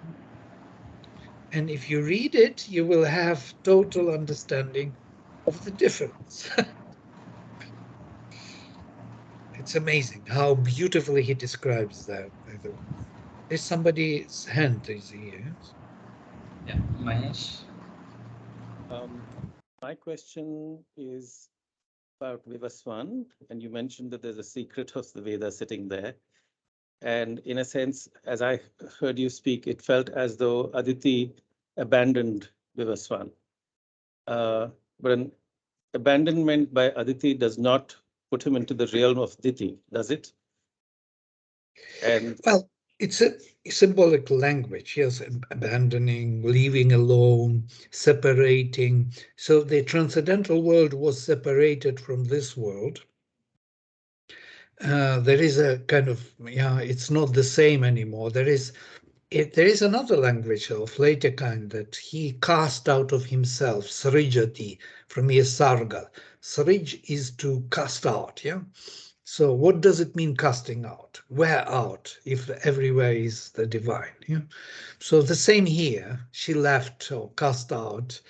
And if you read it, you will have total understanding of the difference. It's amazing how beautifully he describes that, by the way. There's somebody's hand is here. Yeah, Mahesh? My question is about Vivaswan, and you mentioned that there's a secret of the Veda sitting there. And in a sense, as I heard you speak, it felt as though Aditi abandoned Vivaswan. But an abandonment by Aditi does not put him into the realm of Diti, does it? And well, it's a symbolic language, yes, abandoning, leaving alone, separating. So the transcendental world was separated from this world. There is a kind of, it's not the same anymore. There is another language of later kind that he cast out of himself, srijati, from Yasarga. Srij is to cast out, yeah? So what does it mean casting out? Where out if everywhere is the divine? Yeah? So the same here, she left or cast out.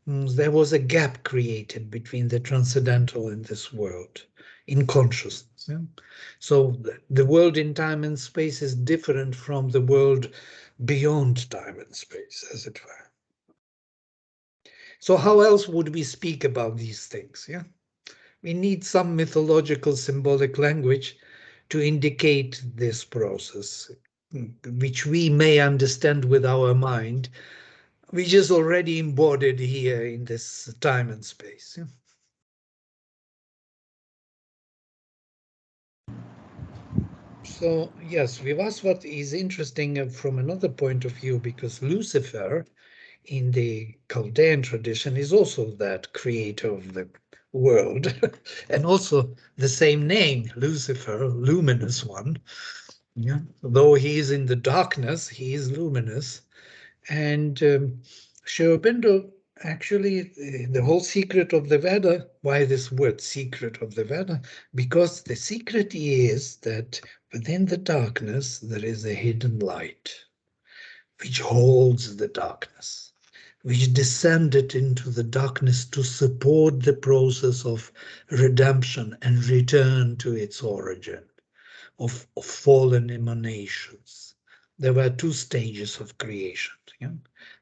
There was a gap created between the transcendental and this world in consciousness. Yeah? So the world in time and space is different from the world beyond time and space, as it were. So how else would we speak about these things? Yeah, we need some mythological symbolic language to indicate this process, which we may understand with our mind, which is already embodied here in this time and space. Yeah? So yes, Vivasvat is interesting from another point of view, because Lucifer in the Chaldean tradition is also that creator of the world, and also the same name, Lucifer, luminous one. Yeah, though he is in the darkness, he is luminous. And Aurobindo, actually, the whole secret of the Veda, why this word secret of the Veda? Because the secret is that within the darkness there is a hidden light, which holds the darkness, which descended into the darkness to support the process of redemption and return to its origin of fallen emanations. There were two stages of creation. Yeah?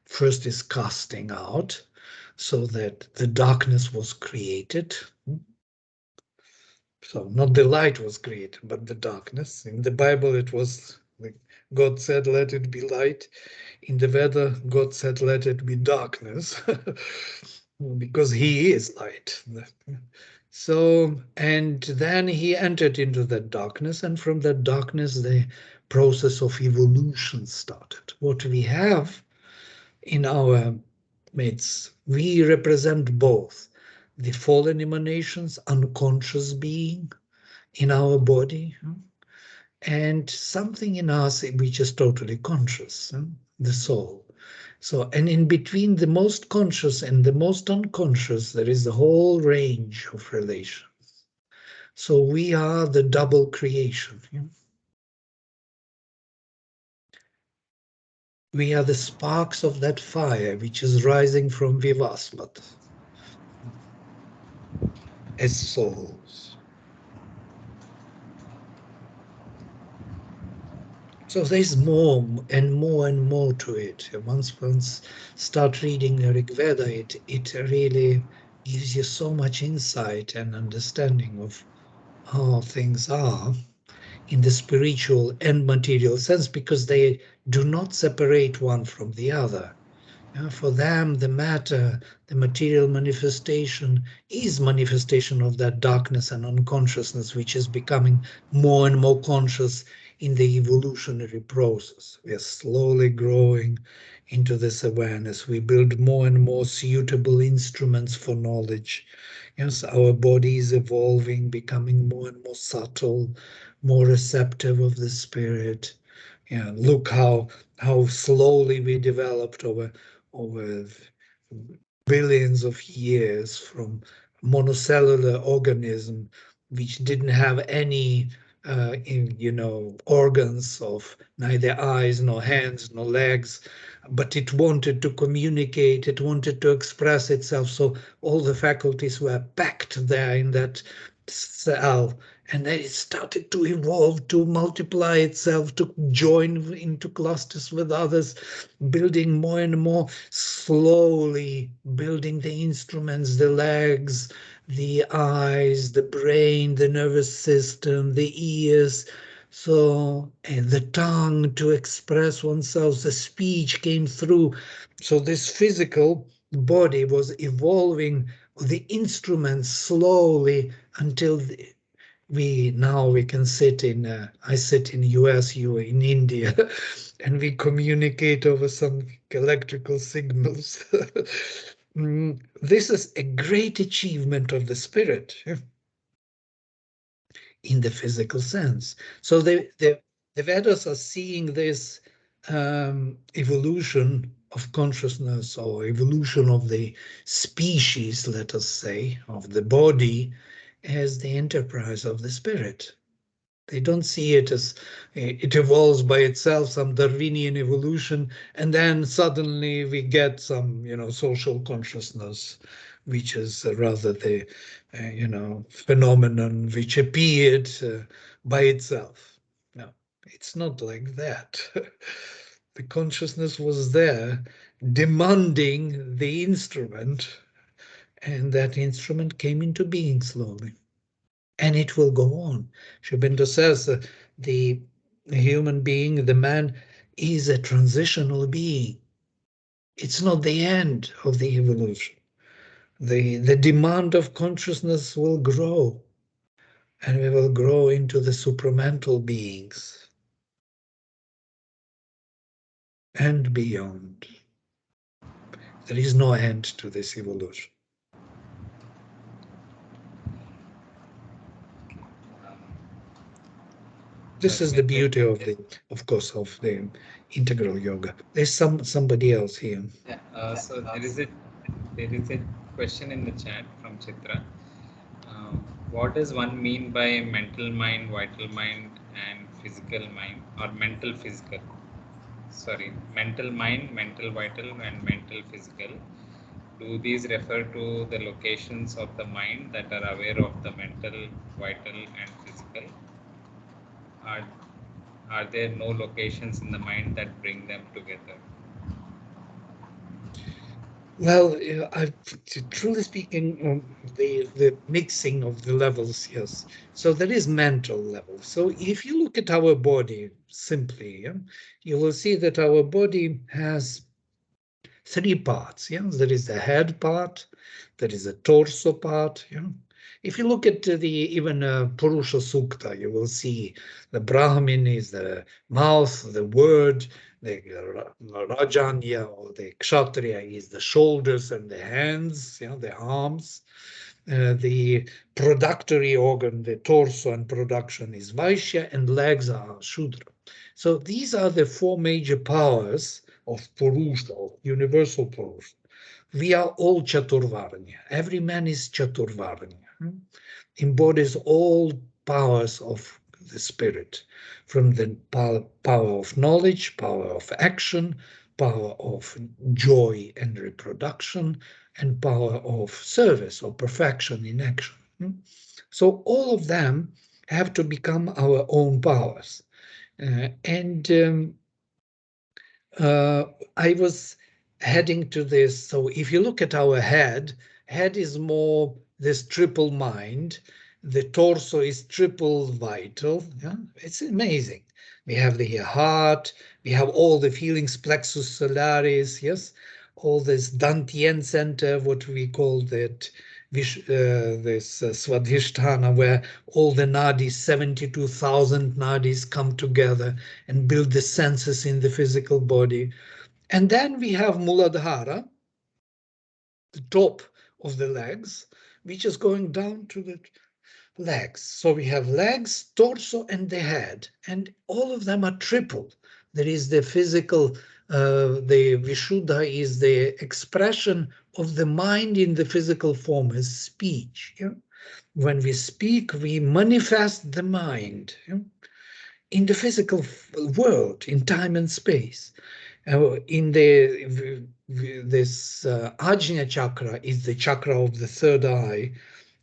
First is casting out, so that the darkness was created. So not the light was created, but the darkness. In the Bible, it was God said, "Let it be light." In the Veda, God said, "Let it be darkness," because He is light. So, and then he entered into that darkness, and from that darkness, the process of evolution started. What we have in our midst, we represent both the fallen emanations, unconscious being in our body, and something in us which is totally conscious, the soul. So, and in between the most conscious and the most unconscious, there is a whole range of relations. So we are the double creation. We are the sparks of that fire which is rising from Vivasvat as souls. So there's more and more and more to it. Once start reading the Rig Veda, it really gives you so much insight and understanding of how things are in the spiritual and material sense, because they do not separate one from the other. For them, the matter, the material manifestation is manifestation of that darkness and unconsciousness, which is becoming more and more conscious in the evolutionary process. We are slowly growing into this awareness. We build more and more suitable instruments for knowledge. Yes, our body is evolving, becoming more and more subtle, more receptive of the spirit. Yeah, look how slowly we developed over billions of years from monocellular organism, which didn't have any organs of neither eyes, nor hands, nor legs, but it wanted to communicate, it wanted to express itself. So all the faculties were packed there in that cell, and then it started to evolve, to multiply itself, to join into clusters with others, building more and more slowly, building the instruments, the legs, the eyes, the brain, the nervous system, the ears, so, and the tongue to express oneself, the speech came through. So this physical body was evolving the instruments slowly until we can sit in, I sit in US, you in India, and we communicate over some electrical signals. This is a great achievement of the spirit in the physical sense. So the Vedas are seeing this evolution of consciousness, or evolution of the species, let us say, of the body, as the enterprise of the spirit. They don't see it as it evolves by itself, some Darwinian evolution, and then suddenly we get some, social consciousness, which is rather the, phenomenon which appeared by itself. No, it's not like that. The consciousness was there, demanding the instrument, and that instrument came into being slowly. And it will go on. Aurobindo says the human being, the man, is a transitional being. It's not the end of the evolution. The demand of consciousness will grow, and we will grow into the supramental beings and beyond. There is no end to this evolution. This is the beauty of course, of the integral yoga. There's somebody else here. Yeah. So there is a question in the chat from Chitra. What does one mean by mental mind, vital mind, and physical mind, or mental physical? Sorry, mental mind, mental vital, and mental physical. Do these refer to the locations of the mind that are aware of the mental, vital, and physical? Are there no locations in the mind that bring them together? Well, truly speaking, the mixing of the levels, yes. So there is mental level. So if you look at our body simply, you will see that our body has three parts. Yeah, there is the head part, there is a torso part. Yeah. If you look at the even Purusha Sukta, you will see the Brahmin is the mouth, the word, the Rajanya or the Kshatriya is the shoulders and the hands, the arms. The productory organ, the torso and production is Vaishya, and legs are Shudra. So these are the four major powers of Purusha, of universal Purusha. We are all Chaturvarnya. Every man is Chaturvarnya. Embodies all powers of the spirit, from the power of knowledge, power of action, power of joy and reproduction, and power of service or perfection in action. So all of them have to become our own powers. I was heading to this. So if you look at our head is more this triple mind. The torso is triple vital. Yeah? It's amazing. We have the heart, we have all the feelings, plexus solaris, yes, all this Dantian center, what we call that, this Swadhisthana, where all the nadis, 72,000 nadis come together and build the senses in the physical body. And then we have Muladhara, the top of the legs, which is going down to the legs. So we have legs, torso, and the head, and all of them are triple. There is the physical, the Vishuddha is the expression of the mind in the physical form as speech. Yeah? When we speak, we manifest the mind in the physical world, in time and space. In this Ajna chakra is the chakra of the third eye.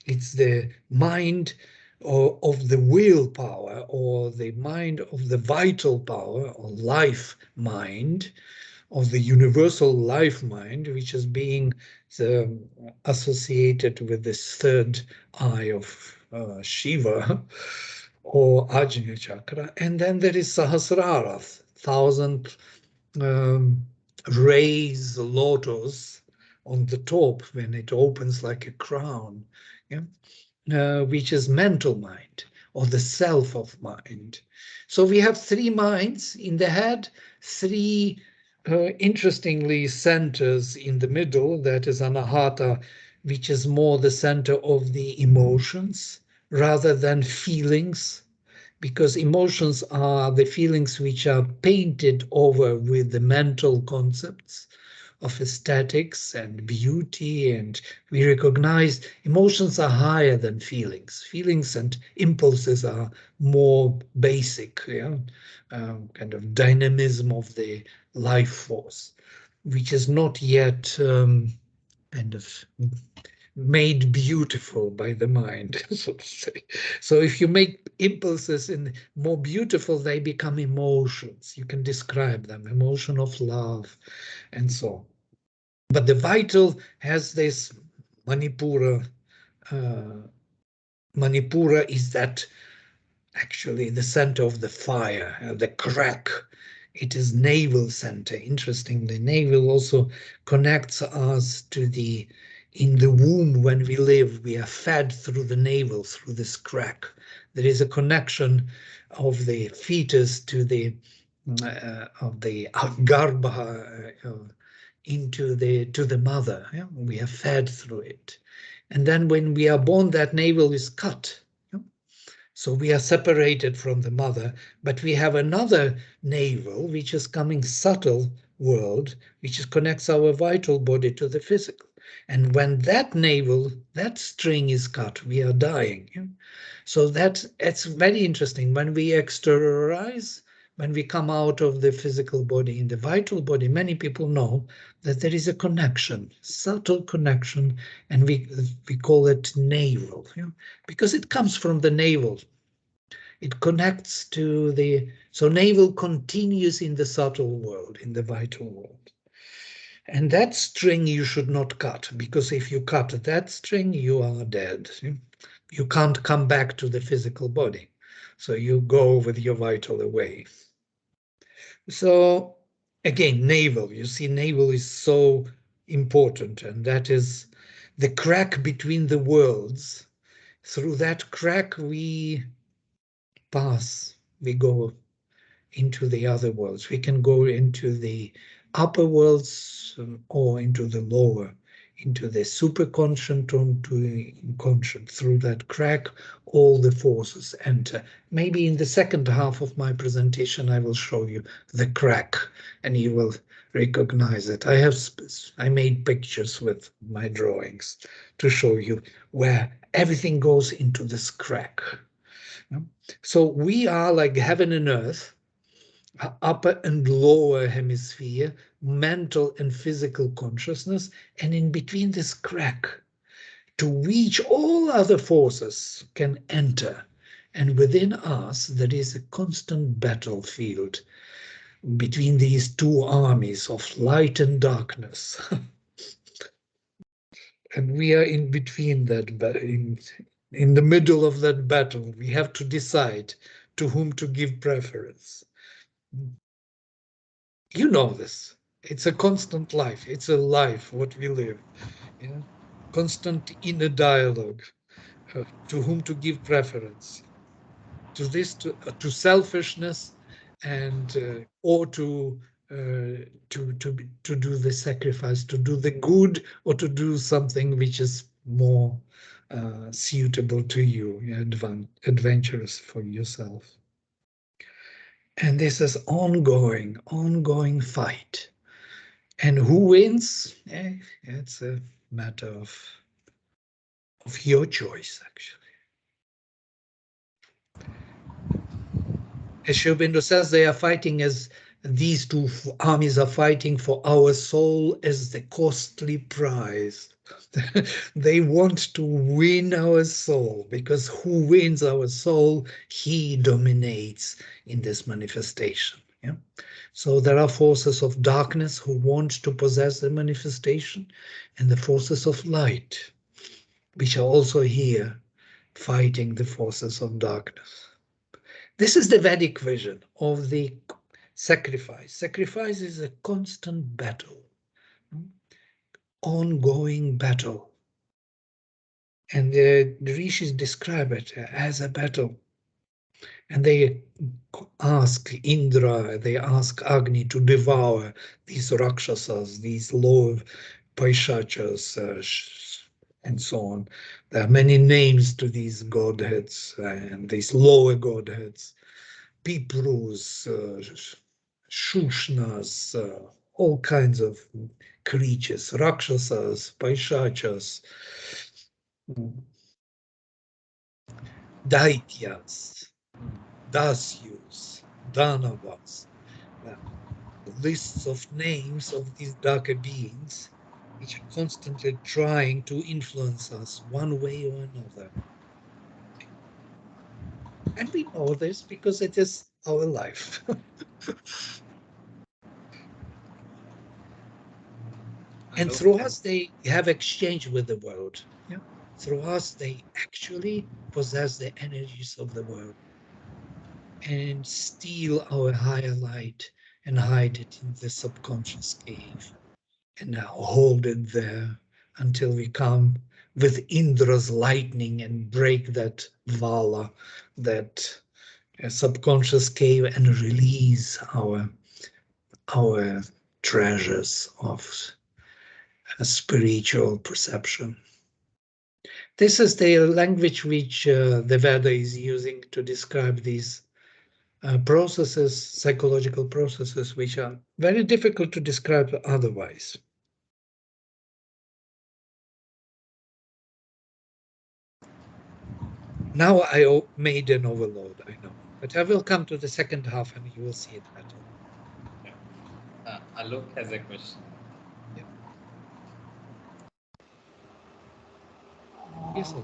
It's the mind of the willpower, or the mind of the vital power, or life mind, of the universal life mind, which is being associated with this third eye of Shiva, or Ajna chakra. And then there is Sahasrara, 1,000 rays, lotus on the top when it opens like a crown. Yeah? Which is mental mind, or the self of mind. So we have three minds in the head, three interestingly centers in the middle, that is Anahata, which is more the center of the emotions rather than feelings, because emotions are the feelings which are painted over with the mental concepts, of aesthetics and beauty, and we recognize emotions are higher than feelings. Feelings and impulses are more basic, kind of dynamism of the life force, which is not yet kind of made beautiful by the mind, so to say. So if you make impulses more beautiful, they become emotions. You can describe them, emotion of love and so on. But the vital has this Manipura. Manipura is that actually the center of the fire, the crack. It is navel center. Interestingly, navel also connects us to in the womb when we live, we are fed through the navel, through this crack. There is a connection of the fetus to the garbha into the mother. Yeah? We are fed through it. And then when we are born, that navel is cut. So we are separated from the mother, but we have another navel, which is coming subtle world, which connects our vital body to the physical. And when that navel, that string is cut, we are dying. So it's very interesting. When we exteriorize, when we come out of the physical body in the vital body, many people know that there is a connection, subtle connection, and we call it navel, because it comes from the navel. It connects to so navel continues in the subtle world, in the vital world. And that string you should not cut, because if you cut that string, you are dead. You can't come back to the physical body. So you go with your vital away. So again, navel, you see, navel is so important, and that is the crack between the worlds. Through that crack, we pass, we go into the other worlds. We can go into the upper worlds or into the lower, into the superconscient or into the inconscient. Through that crack, all the forces enter. Maybe in the second half of my presentation, I will show you the crack and you will recognize it. I made pictures with my drawings to show you where everything goes into this crack. So we are like heaven and earth, upper and lower hemisphere, mental and physical consciousness, and in between this crack, to which all other forces can enter. And within us, there is a constant battlefield between these two armies of light and darkness. And we are in between that, in the middle of that battle. We have to decide to whom to give preference. You know this. It's a constant life. It's a life, what we live. Constant inner dialogue. To whom to give preference. To this, to selfishness, and or to do the sacrifice, to do the good, or to do something which is more suitable to you, adventurous for yourself. And this is ongoing fight. And who wins? It's a matter of your choice, actually. As Aurobindo says, they are fighting as these two armies are fighting for our soul as the costly prize. They want to win our soul, because who wins our soul, he dominates in this manifestation. So there are forces of darkness who want to possess the manifestation, and the forces of light, which are also here fighting the forces of darkness. This is the Vedic vision of the sacrifice. Sacrifice is a constant battle, ongoing battle. And the rishis describe it as a battle. And they ask Indra, they ask Agni to devour these Rakshasas, these lower Paishachas, and so on. There are many names to these godheads and these lower godheads. Piprus, Shushnas, all kinds of creatures, rakshasas, paishachas, daityas, dasyus, danavas, lists of names of these darker beings which are constantly trying to influence us one way or another. And we know this because it is our life. And through us, they have exchange with the world. Yeah? Through us, they actually possess the energies of the world and steal our higher light and hide it in the subconscious cave and now hold it there until we come with Indra's lightning and break that vala, that subconscious cave, and release our treasures of spiritual perception. This is the language which the Veda is using to describe these processes, psychological processes, which are very difficult to describe otherwise. Now I made an overload, I know, but I will come to the second half and you will see it better. Yeah. Alok has a question. Yeah.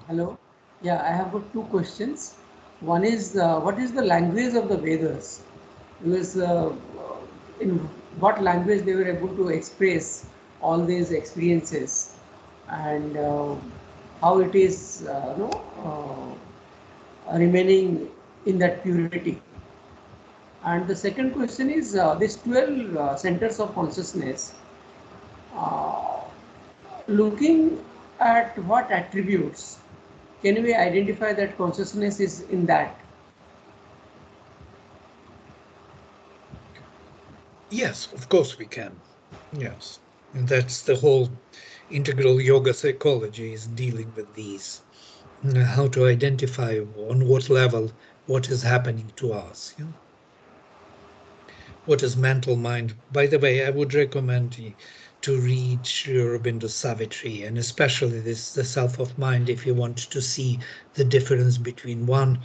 Hello. Yeah, I have got two questions. One is, what is the language of the Vedas? Because in what language they were able to express all these experiences, and how it is remaining in that purity. And the second question is, these 12 centers of consciousness, looking at what attributes can we identify that consciousness is in that? Yes, of course we can. Yes. And that's the whole integral yoga psychology, is dealing with these. How to identify on what level what is happening to us. Yeah? What is mental mind? By the way, I would recommend to read Aurobindo Savitri, and especially the self of mind, if you want to see the difference between one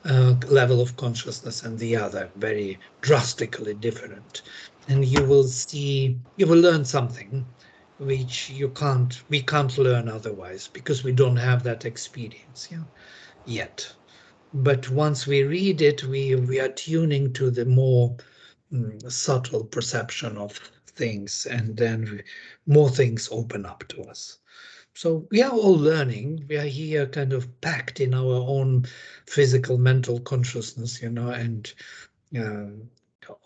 level of consciousness and the other, very drastically different. And you will learn something which we can't learn otherwise, because we don't have that experience yet. But once we read it, we are tuning to the more subtle perception of things, and then more things open up to us. So we are all learning. We are here kind of packed in our own physical, mental consciousness, and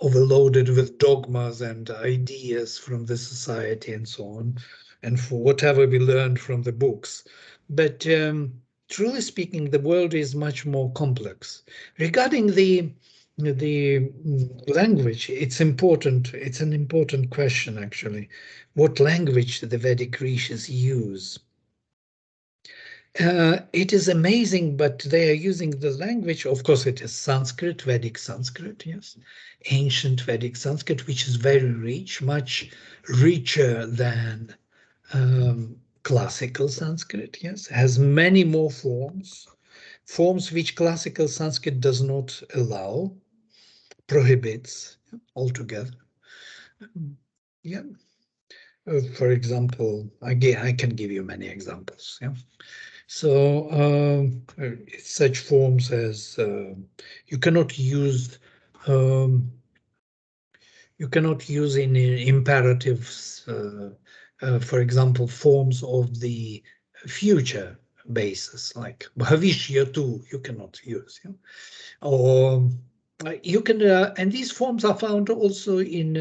overloaded with dogmas and ideas from the society and so on, and for whatever we learned from the books. But truly speaking, the world is much more complex. Regarding the language, it's important. It's an important question, actually. What language do the Vedic rishis use? It is amazing, but they are using the language. Of course, it is Sanskrit, Vedic Sanskrit, yes, ancient Vedic Sanskrit, which is very rich, much richer than classical Sanskrit. Yes, has many more forms which classical Sanskrit does not allow, prohibits altogether. Yeah. For example, again, I can give you many examples. Yeah. So such forms as you cannot use in imperatives, for example, forms of the future basis, like bhavishyatu, you cannot use. Yeah? Or you can, and these forms are found also in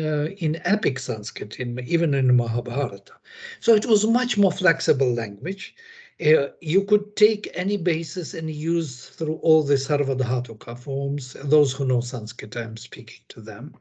epic Sanskrit, even in Mahabharata. So it was much more flexible language, You could take any basis and use through all the Sarvadhatuka forms. Those who know Sanskrit, I'm speaking to them.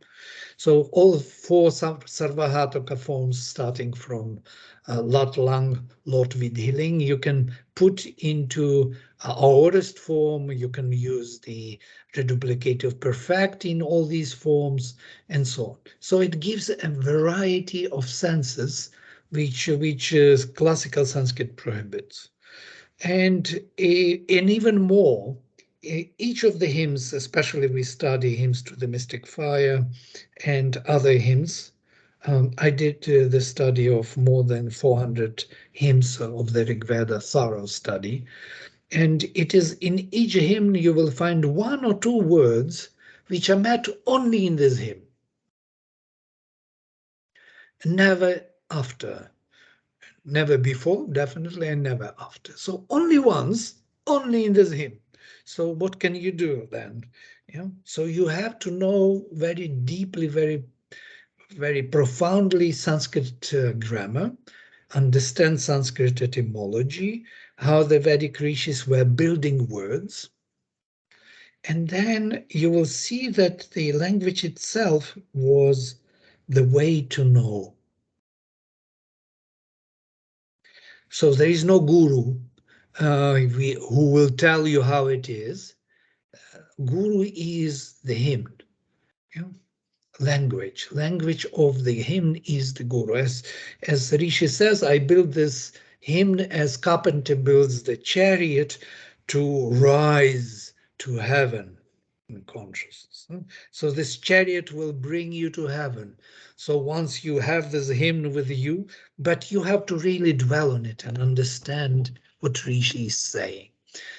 So all four Sarvadhatuka forms, starting from Lat Lang, Lot Vidhiling, you can put into aorist form. You can use the reduplicative perfect in all these forms, and so on. So it gives a variety of senses which classical Sanskrit prohibits. And even more, each of the hymns, especially we study hymns to the mystic fire and other hymns. I did the study of more than 400 hymns of the Rig Veda, thorough study. And it is in each hymn you will find one or two words which are met only in this hymn. Never after. Never before, definitely, and never after. So only once, only in this hymn. So what can you do then? So you have to know very deeply, very, very profoundly Sanskrit grammar, understand Sanskrit etymology, how the Vedic rishis were building words. And then you will see that the language itself was the way to know. So there is no guru who will tell you how it is. Guru is the hymn. Language of the hymn is the guru. As Rishi says, I build this hymn as carpenter builds the chariot to rise to heaven in consciousness. So this chariot will bring you to heaven. So once you have this hymn with you, but you have to really dwell on it and understand what Rishi is saying.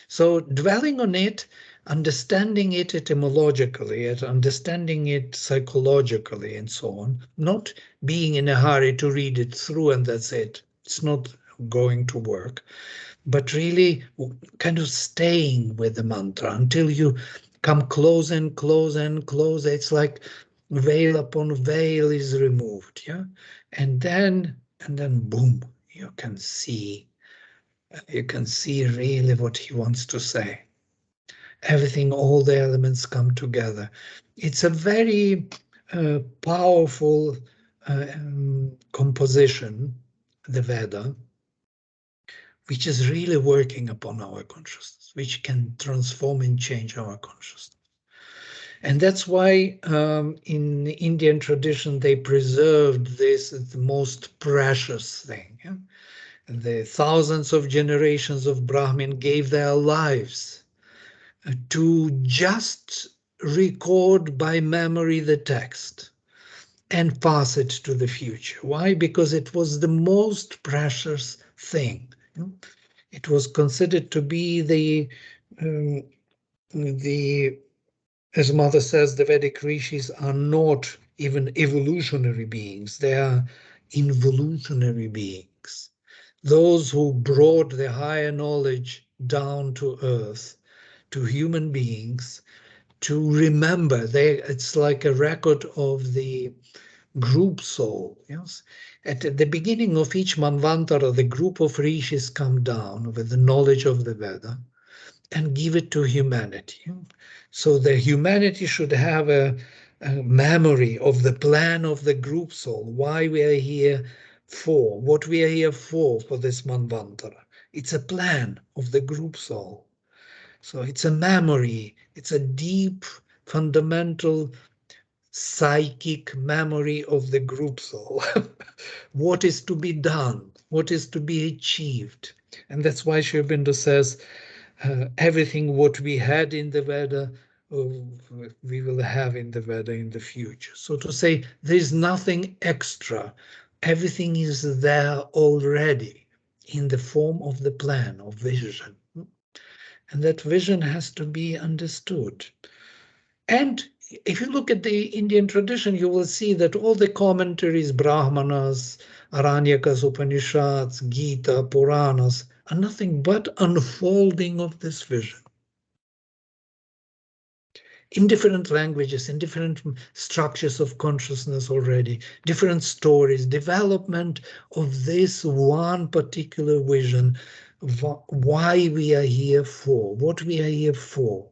So dwelling on it, understanding it etymologically, understanding it psychologically, and so on, not being in a hurry to read it through and that's it. It's not going to work, but really kind of staying with the mantra until you come close and close and close. It's like veil upon veil is removed, yeah, and then boom, you can see really what he wants to say. Everything, all the elements come together. It's a very powerful composition, the Veda, which is really working upon our consciousness, which can transform and change our consciousness. And that's why in the Indian tradition, they preserved this as the most precious thing. Yeah? The thousands of generations of Brahmin gave their lives to just record by memory the text and pass it to the future. Why? Because it was the most precious thing. It was considered to be the as Mother says, the Vedic rishis are not even evolutionary beings, they are involutionary beings. Those who brought the higher knowledge down to earth, to human beings, to remember. It's like a record of the group soul. Yes? At the beginning of each Manvantara, the group of rishis come down with the knowledge of the Veda and give it to humanity. So the humanity should have a memory of the plan of the group soul, why we are here for, what we are here for this Manvantara. It's a plan of the group soul. So it's a memory, it's a deep, fundamental psychic memory of the group soul. What is to be done, what is to be achieved. And that's why Aurobindo says, everything what we had in the Veda, we will have in the Veda in the future. So to say, there's nothing extra. Everything is there already in the form of the plan, of vision. And that vision has to be understood. And if you look at the Indian tradition, you will see that all the commentaries, Brahmanas, Aranyakas, Upanishads, Gita, Puranas, are nothing but unfolding of this vision. In different languages, in different structures of consciousness already, different stories, development of this one particular vision, why we are here for, what we are here for.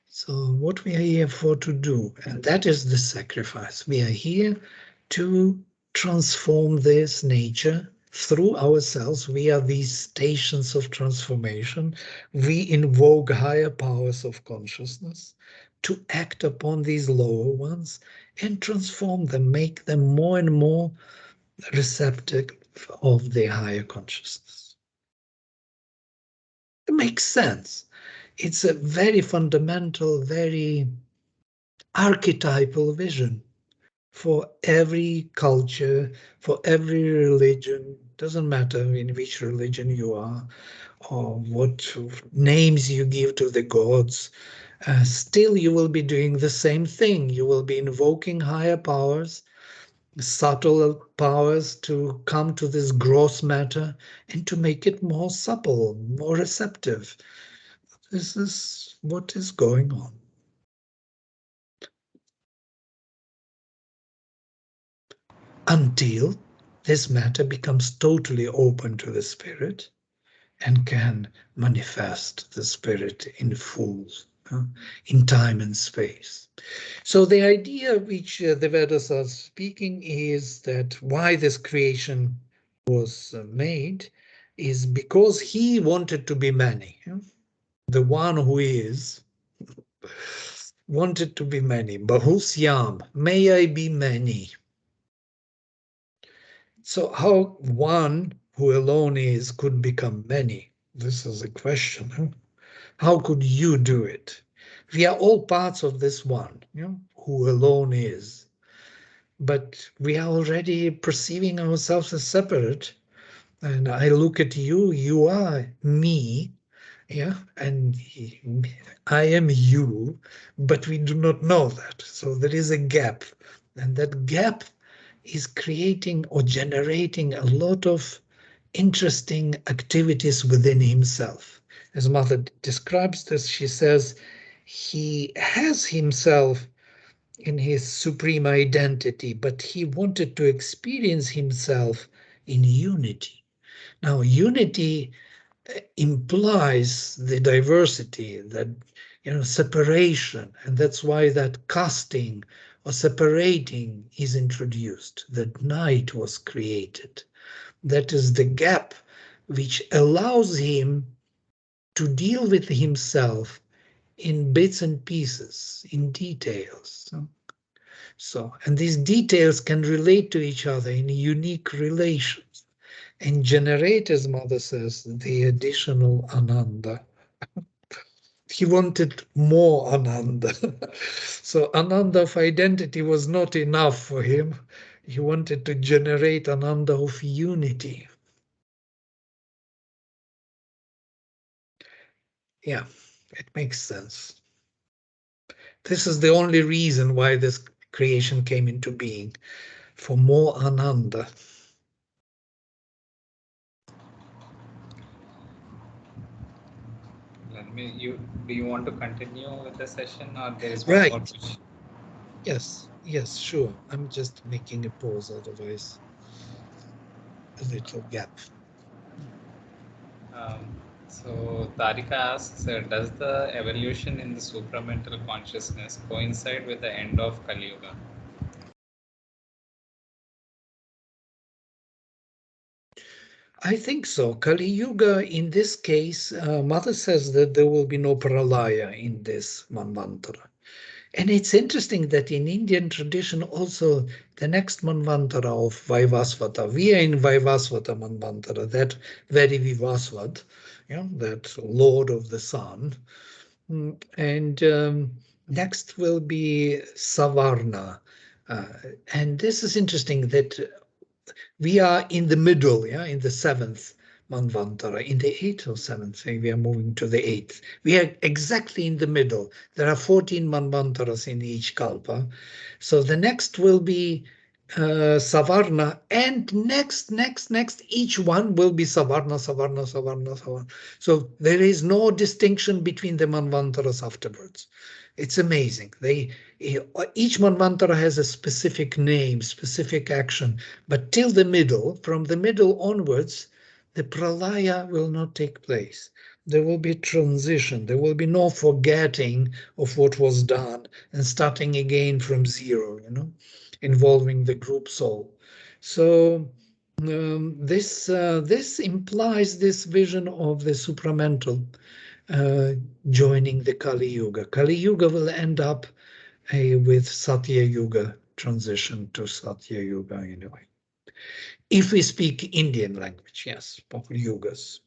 So what we are here for to do, and that is the sacrifice. We are here to transform this nature through ourselves. We are these stations of transformation. We invoke higher powers of consciousness to act upon these lower ones and transform them, make them more and more receptive of the higher consciousness. It makes sense. It's a very fundamental, very archetypal vision for every culture, for every religion. Doesn't matter in which religion you are or what names you give to the gods. Still, you will be doing the same thing. You will be invoking higher powers, subtle powers to come to this gross matter and to make it more supple, more receptive. This is what is going on. Until this matter becomes totally open to the spirit and can manifest the spirit in full, in time and space. So the idea which the Vedas are speaking is that why this creation was made is because he wanted to be many. The one who is wanted to be many. Bahusyam, may I be many. So how one who alone is could become many? This is a question. How could you do it? We are all parts of this one, who alone is. But we are already perceiving ourselves as separate. And I look at you, you are me, and I am you, but we do not know that. So there is a gap. And that gap is creating or generating a lot of interesting activities within himself. As Mother describes this, she says he has himself in his supreme identity, but he wanted to experience himself in unity. Now, unity implies the diversity, that separation, and that's why that casting or separating is introduced. That night was created. That is the gap which allows him to deal with himself in bits and pieces, in details. And these details can relate to each other in unique relations and generate, as Mother says, the additional ananda. He wanted more ananda. So ananda of identity was not enough for him. He wanted to generate ananda of unity. Yeah, it makes sense. This is the only reason why this creation came into being, for more ananda. Do you want to continue with the session, or there is one more question? Yes, sure. I'm just making a pause, otherwise a little gap. So Tarika asks, does the evolution in the supramental consciousness coincide with the end of Kali Yuga? I think so. Kali Yuga, in this case, Mother says that there will be no pralaya in this manvantara. And it's interesting that in Indian tradition also, the next manvantara of Vaivasvata, we are in Vaivasvata manvantara, that very Vivasvat, that Lord of the Sun. And next will be Savarna. And this is interesting that we are in the middle, in the seventh Manvantara, in the eighth or seventh, we are moving to the eighth. We are exactly in the middle. There are 14 Manvantaras in each Kalpa. So the next will be Savarna, and next, each one will be Savarna, Savarna, Savarna, Savarna. So there is no distinction between the Manvantaras afterwards. It's amazing. Each Manvantara has a specific name, specific action, but till the middle, from the middle onwards, the pralaya will not take place. There will be transition. There will be no forgetting of what was done and starting again from zero, involving the group soul. So this implies this vision of the supramental joining the Kali Yuga. Kali Yuga will end up with Satya Yuga, transition to Satya Yuga anyway. If we speak Indian language, yes, of yugas.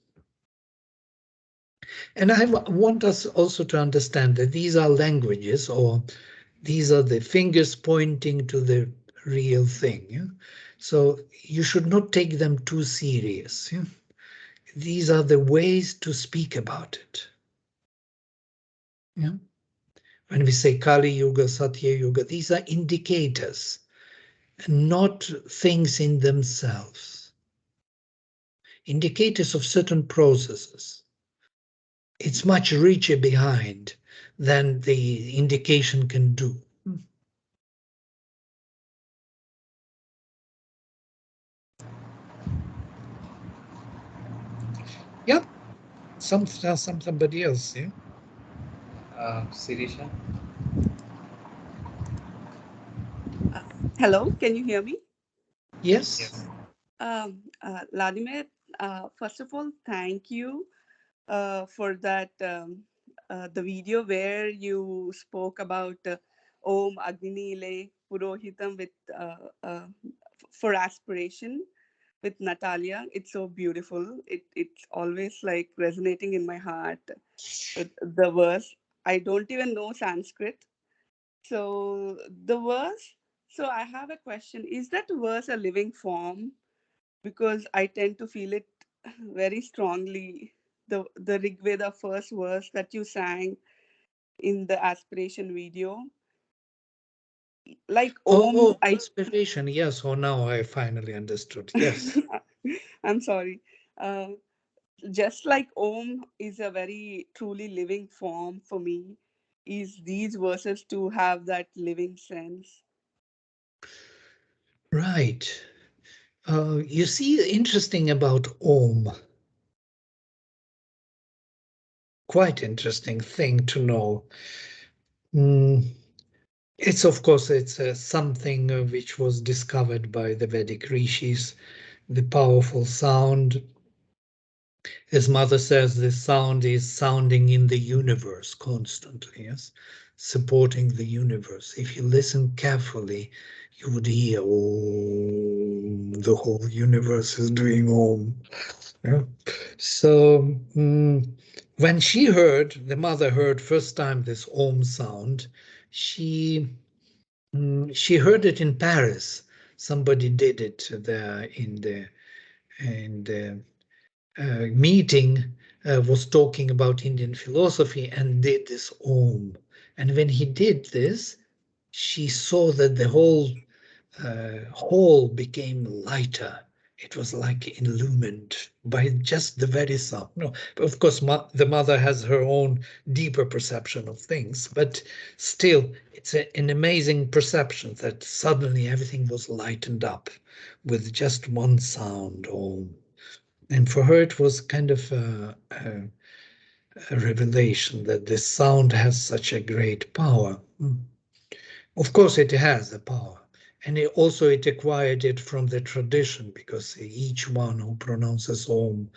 And I want us also to understand that these are languages, or these are the fingers pointing to the real thing. Yeah? So you should not take them too serious. Yeah? These are the ways to speak about it. Yeah? When we say Kali Yuga, Satya Yuga, these are indicators, not things in themselves. Indicators of certain processes. It's much richer behind than the indication can do. Yep. Somebody else, yeah. Sirisha? Hello, can you hear me? Yes. Yes. Vladimir, first of all, thank you for that, the video where you spoke about Om Agni Le Purohitam with for aspiration with Natalia. It's so beautiful. It's always like resonating in my heart. The verse. I don't even know Sanskrit. So the verse. So I have a question. Is that verse a living form? Because I tend to feel it very strongly. The Rig Veda first verse that you sang in the aspiration video, like Om. Inspiration. Yes. Oh, now I finally understood. Yes. I'm sorry. Uh, just like Om is a very truly living form for me, is these verses to have that living sense. Right. You see, interesting about Om. Quite interesting thing to know. It's of course something which was discovered by the Vedic rishis. The powerful sound. His mother says this sound is sounding in the universe constantly, yes, supporting the universe. If you listen carefully, you would hear, oh, the whole universe is doing Om. Yeah. So when she heard, the mother heard first time this Om sound, she heard it in Paris. Somebody did it there in the meeting, was talking about Indian philosophy and did this Om. And when he did this, she saw that the whole hall became lighter. It was like illumined by just the very sound. No, but of course, the mother has her own deeper perception of things, but still, it's an amazing perception that suddenly everything was lightened up with just one sound, Om. And for her, it was kind of a revelation that this sound has such a great power. Of course, it has a power. And it acquired it from the tradition, because each one who pronounces Om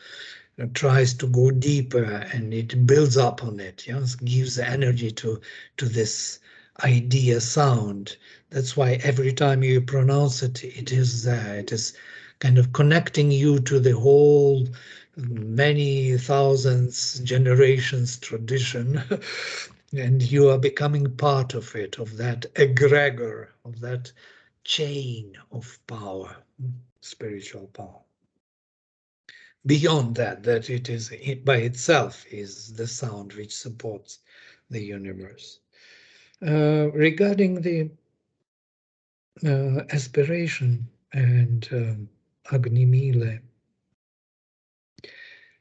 tries to go deeper, and it builds up on it, yes, gives energy to this idea sound. That's why every time you pronounce it, it is there. It is kind of connecting you to the whole many thousands generations tradition. And you are becoming part of it, of that egregor, of that chain of power, spiritual power. Beyond that it by itself is the sound which supports the universe. Regarding the aspiration and Agni Mile.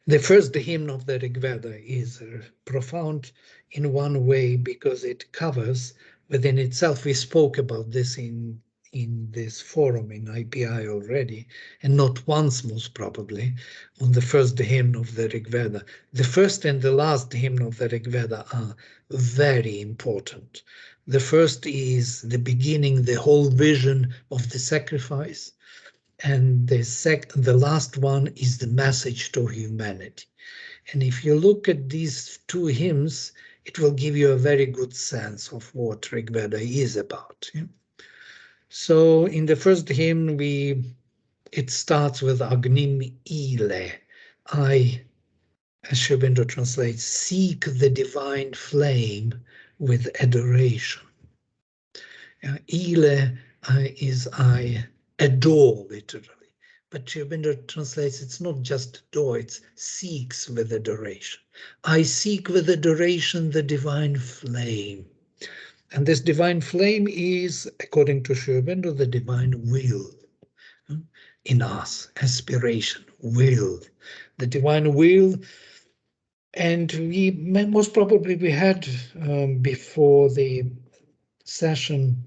The first hymn of the Rig Veda is profound in one way because it covers within itself. We spoke about this in this forum in IPI already, and not once most probably, on the first hymn of the Rig Veda. The first and the last hymn of the Rig Veda are very important. The first is the beginning, the whole vision of the sacrifice. And the last one is the message to humanity. And if you look at these two hymns, it will give you a very good sense of what Rig Veda is about. Yeah? So in the first hymn, it starts with Agnim Ile. I, as Aurobindo translates, seek the divine flame with adoration. Ile is I adore, literally. But Aurobindo translates it's not just adore, it's seeks with adoration. I seek with adoration the divine flame. And this divine flame is, according to Aurobindo, the divine will in us, aspiration, will, the divine will. And we most probably we had before the session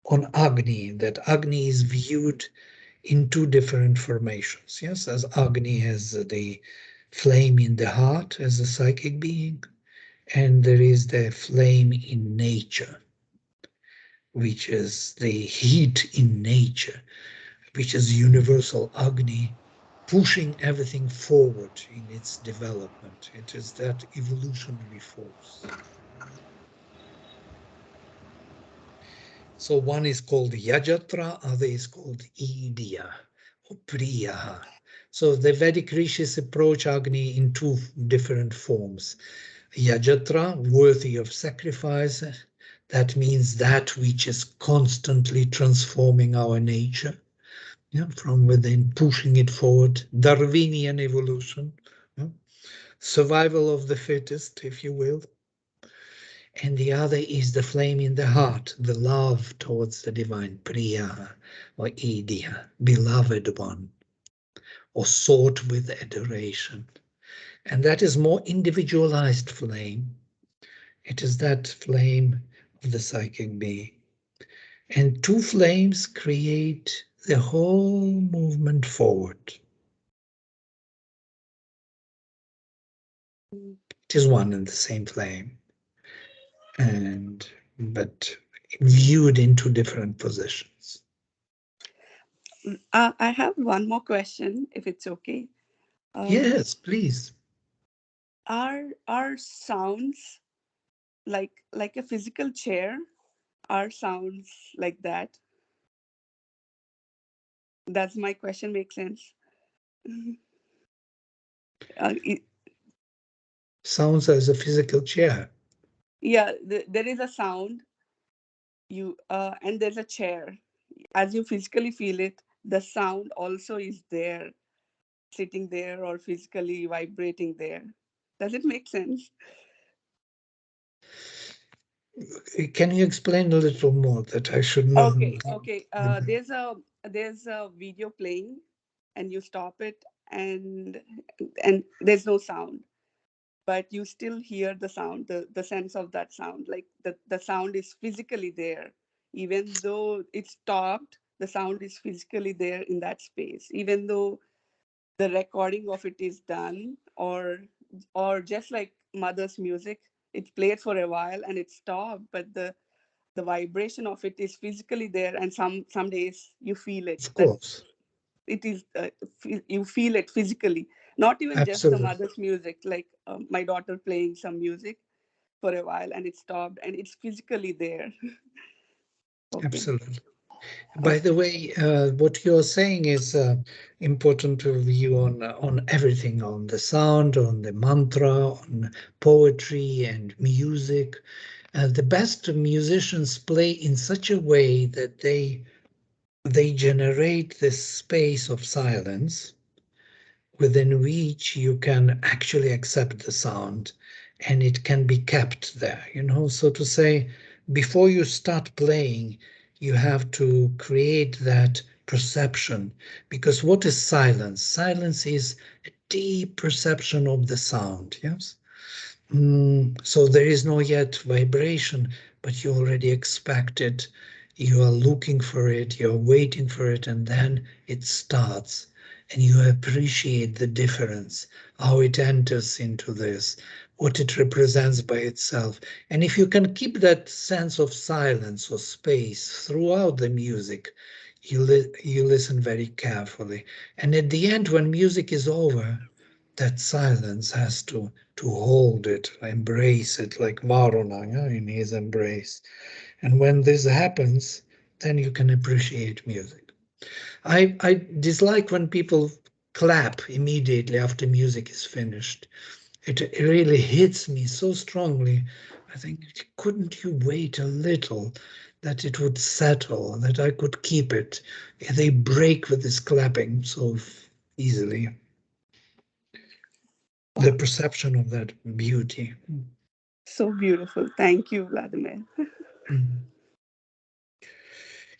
on Agni, that Agni is viewed in two different formations. Yes, as Agni has the flame in the heart as a psychic being, and there is the flame in nature, which is the heat in nature, which is universal Agni, pushing everything forward in its development. It is that evolutionary force. So one is called Yajatra, other is called Idya or Priya. So the Vedic rishis approach Agni in two different forms. Yajatra, worthy of sacrifice, that means that which is constantly transforming our nature, from within, pushing it forward, Darwinian evolution, survival of the fittest, if you will. And the other is the flame in the heart, the love towards the divine, Priya or Idya, beloved one, or sought with adoration. And that is more individualized flame. It is that flame of the psychic being. And two flames create the whole movement forward. It is one and the same flame, but viewed in two different positions. I have one more question, if it's okay. Yes, please. Are sounds like a physical chair? Are sounds like that? Does my question make sense? Sounds as a physical chair. Yeah, there is a sound. And there's a chair. As you physically feel it, the sound also is there, sitting there or physically vibrating there. Does it make sense? Can you explain a little more that I should know? Okay. There's a video playing, and you stop it, and there's no sound, but you still hear the sound, the sense of that sound, like the sound is physically there. Even though it's stopped, the sound is physically there in that space, even though the recording of it is done, or just like mother's music, it played for a while and it stopped, but the vibration of it is physically there, and some days you feel it. Of course. It is you feel it physically, not even Absolutely. just the mother's music, like my daughter playing some music for a while and it stopped and it's physically there. Okay. Absolutely. By the way, what you're saying is important to view on everything, on the sound, on the mantra, on poetry and music. The best musicians play in such a way that they generate this space of silence within which you can actually accept the sound and it can be kept there, so to say, before you start playing, you have to create that perception, because what is silence? Silence is a deep perception of the sound, yes? So there is no yet vibration, but you already expect it. You are looking for it, you're waiting for it, and then it starts. And you appreciate the difference, how it enters into this, what it represents by itself. And if you can keep that sense of silence or space throughout the music, you listen very carefully. And at the end, when music is over, that silence has to hold it, embrace it, like Varuna, yeah, in his embrace. And when this happens, then you can appreciate music. I dislike when people clap immediately after music is finished. It really hits me so strongly. I think, couldn't you wait a little that it would settle, that I could keep it? They break with this clapping so easily. The perception of that beauty. So beautiful. Thank you, Vladimir.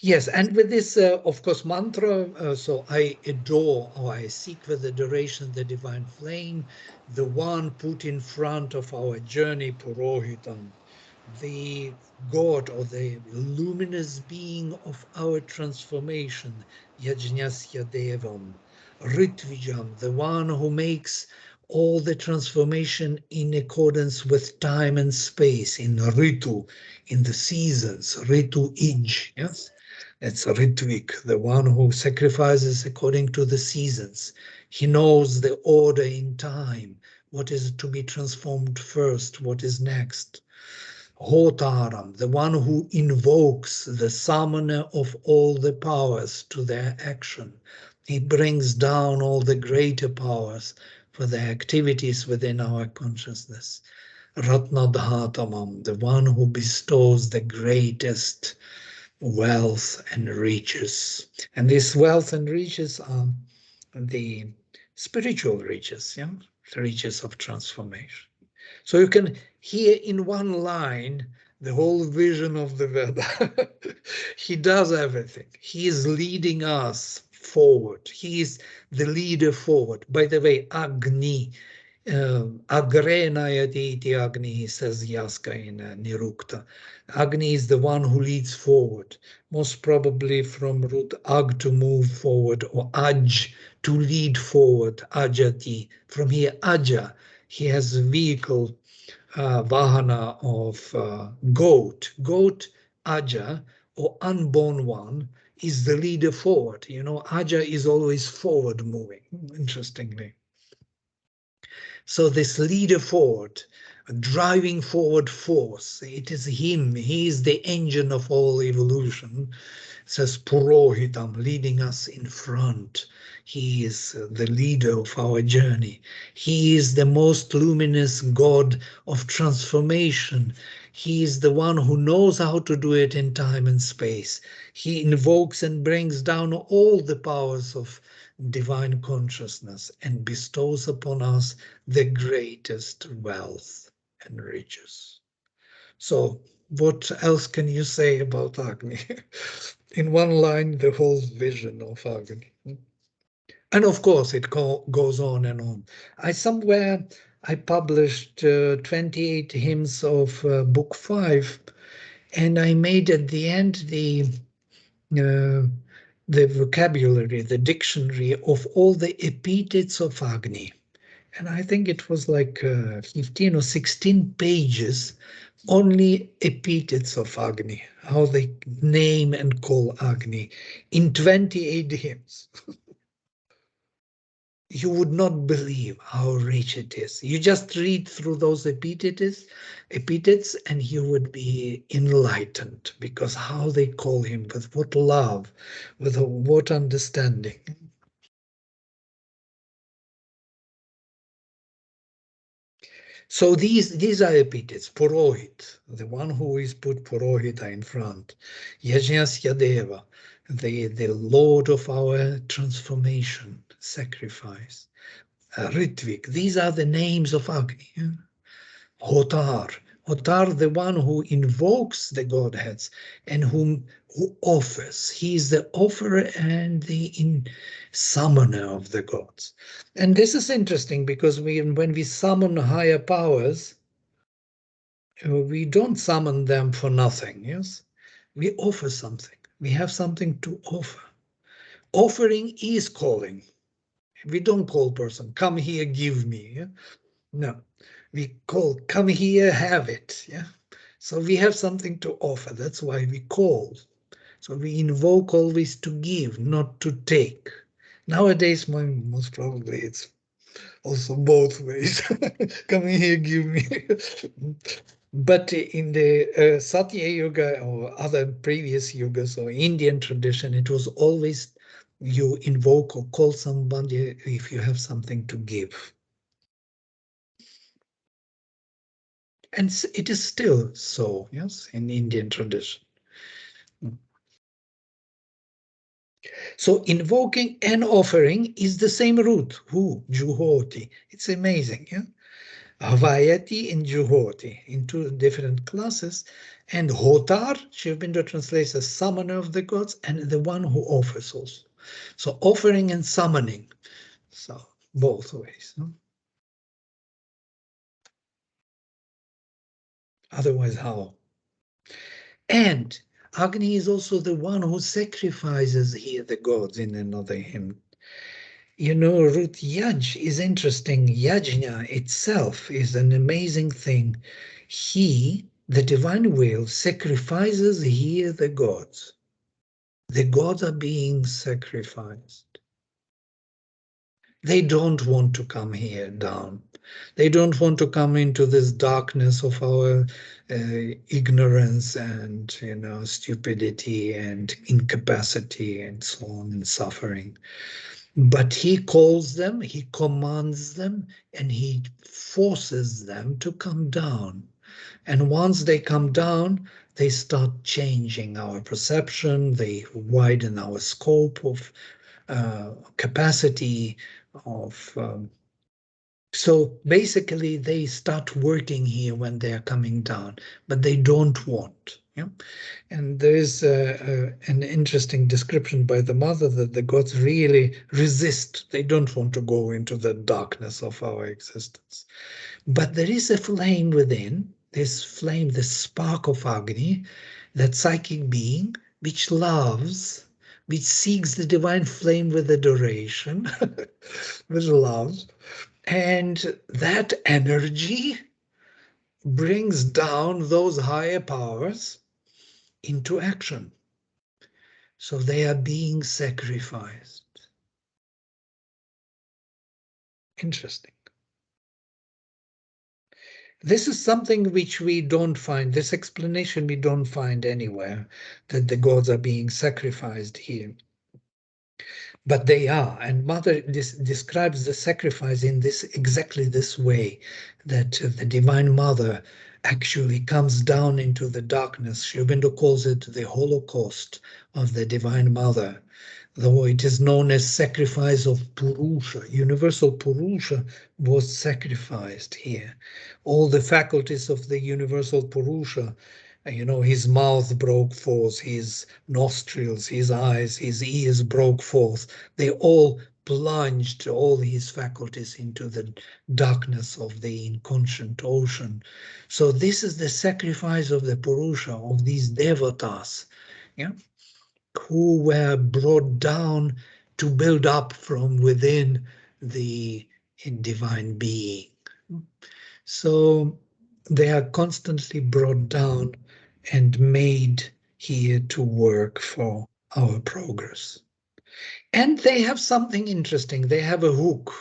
Yes, and with this, of course, mantra, so I adore or I seek with adoration the divine flame, the one put in front of our journey, Purohitam, the God or the luminous being of our transformation, Yajñasya Devam, Ritvijam, the one who makes all the transformation in accordance with time and space, in Ritu, in the seasons, Ritu Ij, yes? It's Ritvik, the one who sacrifices according to the seasons. He knows the order in time, what is to be transformed first, what is next. Hotaram, the one who invokes the summoner of all the powers to their action. He brings down all the greater powers for their activities within our consciousness. Ratnadhatamam, the one who bestows the greatest wealth and riches. And these wealth and riches are the spiritual riches, yeah? The riches of transformation. So you can hear in one line the whole vision of the Veda. He does everything. He is leading us forward. He is the leader forward. By the way, Agni, Agrenayati iti Agni, says Yaska in Nirukta. Agni is the one who leads forward, most probably from root Ag, to move forward, or Aj, to lead forward, Ajati. From here, Aja, he has a vehicle, Vahana of goat. Goat, Aja, or unborn one, is the leader forward. You know, Aja is always forward moving, interestingly. So this leader forward, driving forward force, it is him. He is the engine of all evolution. Says Purohitam, leading us in front. He is the leader of our journey. He is the most luminous God of transformation. He is the one who knows how to do it in time and space. He invokes and brings down all the powers of divine consciousness and bestows upon us the greatest wealth and riches. So what else can you say about Agni? In one line, the whole vision of Agni. And of course, it goes on and on. I published 28 hymns of book 5, and I made at the end the vocabulary, the dictionary of all the epithets of Agni. And I think it was like 15 or 16 pages, only epithets of Agni, how they name and call Agni, in 28 hymns. You would not believe how rich it is. You just read through those epithets, and you would be enlightened, because how they call him, with what love, with what understanding. So these are epithets. Purohit, the one who is put Purohita in front. Yajñasya Deva, the Lord of our transformation, sacrifice. Ritvik, these are the names of Agni. Hotar, Hotar, the one who invokes the Godheads and who offers. He is the offerer and the summoner of the gods. And this is interesting because when we summon higher powers, we don't summon them for nothing, yes? We offer something. We have something to offer. Offering is calling. We don't call person, come here, give me. Yeah? No, we call, come here, have it. Yeah. So we have something to offer. That's why we call. So we invoke always to give, not to take. Nowadays, most probably it's also both ways. Come here, give me. But in the Satya Yuga or other previous yugas or Indian tradition, it was always you invoke or call somebody if you have something to give. And it is still so, yes, in Indian tradition. So invoking and offering is the same root, who, juhoti. It's amazing, yeah? Havayati and juhoti in two different classes. And hotar, Sri Aurobindo translates as summoner of the gods, and the one who offers also. So offering and summoning, so both ways. No? Otherwise, how? And Agni is also the one who sacrifices here the gods in another hymn. You know, root yaj is interesting. Yajna itself is an amazing thing. He, the divine will, sacrifices here the gods. The gods are being sacrificed. They don't want to come here down. They don't want to come into this darkness of our ignorance and, you know, stupidity and incapacity and so on and suffering. But he calls them, he commands them, and he forces them to come down. And once they come down, they start changing our perception, they widen our scope of capacity of so basically they start working here when they are coming down, but they don't want. Yeah? And there is an interesting description by the mother that the gods really resist. They don't want to go into the darkness of our existence. But there is a flame within, this flame, this spark of Agni, that psychic being, which loves, which seeks the divine flame with adoration, with love. And that energy brings down those higher powers into action. So they are being sacrificed. Interesting. This is something which we don't find, this explanation we don't find anywhere, that the gods are being sacrificed here. But they are, and Mother describes the sacrifice in this exactly this way, that the Divine Mother actually comes down into the darkness. Sri Aurobindo calls it the Holocaust of the Divine Mother, though it is known as sacrifice of Purusha. Universal Purusha was sacrificed here. All the faculties of the Universal Purusha, you know, his mouth broke forth, his nostrils, his eyes, his ears broke forth. They all plunged all his faculties into the darkness of the inconscient ocean. So this is the sacrifice of the Purusha, of these devatas, yeah, who were brought down to build up from within the divine being. So they are constantly brought down and made here to work for our progress. And they have something interesting. They have a hook.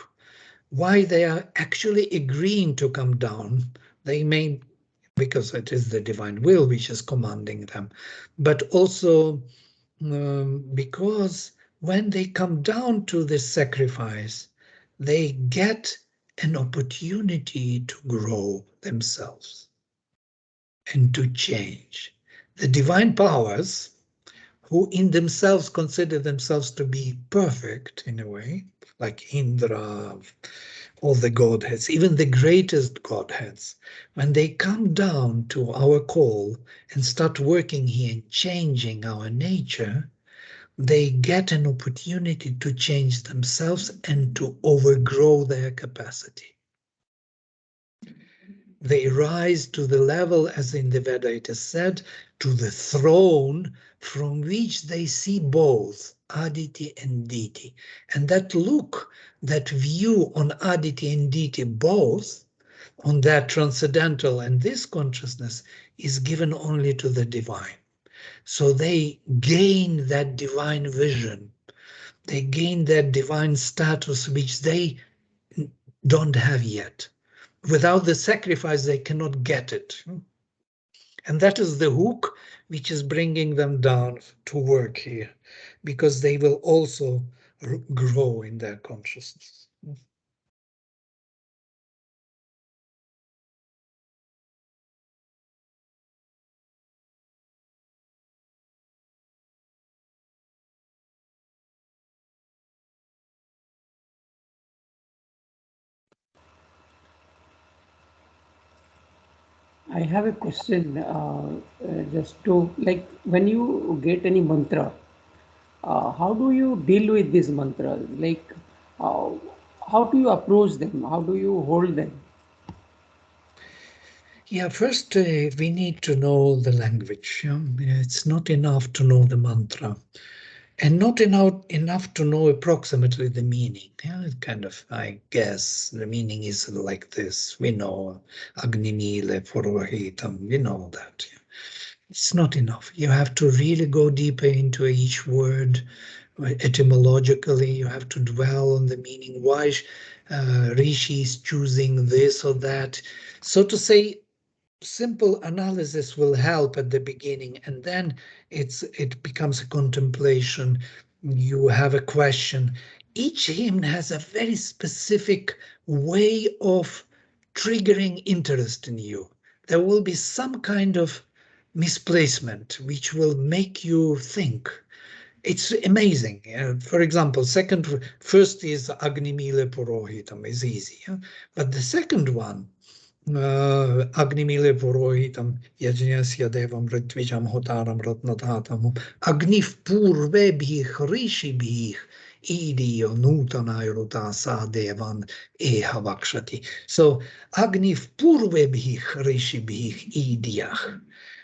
Why they are actually agreeing to come down, they may, because it is the divine will which is commanding them, but also because when they come down to this sacrifice, they get an opportunity to grow themselves and to change. The divine powers, who in themselves consider themselves to be perfect in a way, like Indra all the Godheads, even the greatest Godheads, when they come down to our call and start working here and changing our nature, they get an opportunity to change themselves and to overgrow their capacity. They rise to the level, as in the Veda it is said, to the throne from which they see both Aditi and Diti. And that look, that view on Aditi and Diti both, on that transcendental and this consciousness, is given only to the divine. So they gain that divine vision. They gain that divine status which they don't have yet. Without the sacrifice, they cannot get it. And that is the hook which is bringing them down to work here, because they will also grow in their consciousness. I have a question, just to, like, when you get any mantra, how do you deal with these mantras? Like, uh, how do you approach them? How do you hold them? Yeah, first we need to know the language. It's not enough to know the mantra, and not enough to know approximately the meaning. Yeah, it kind of, I guess, the meaning is like this. We know Agnimile, Purvahitam, we know that. Yeah. It's not enough. You have to really go deeper into each word. Etymologically, you have to dwell on the meaning. Why Rishi is choosing this or that. So to say, simple analysis will help at the beginning, and then it becomes a contemplation. You have a question. Each hymn has a very specific way of triggering interest in you. There will be some kind of misplacement which will make you think. It's amazing. For example, first is Agnimile Purohitam is easy, but the second one, Agnimile Purohitam Yajnasya Devam Ritvijam Hotaram Ratnatatam Agnif Purvebhih Rishibhih Idiyo Nutanayruta Sa Devan Eha Vakshati. So Agnif Purvebhih Rishibhih Idiyah.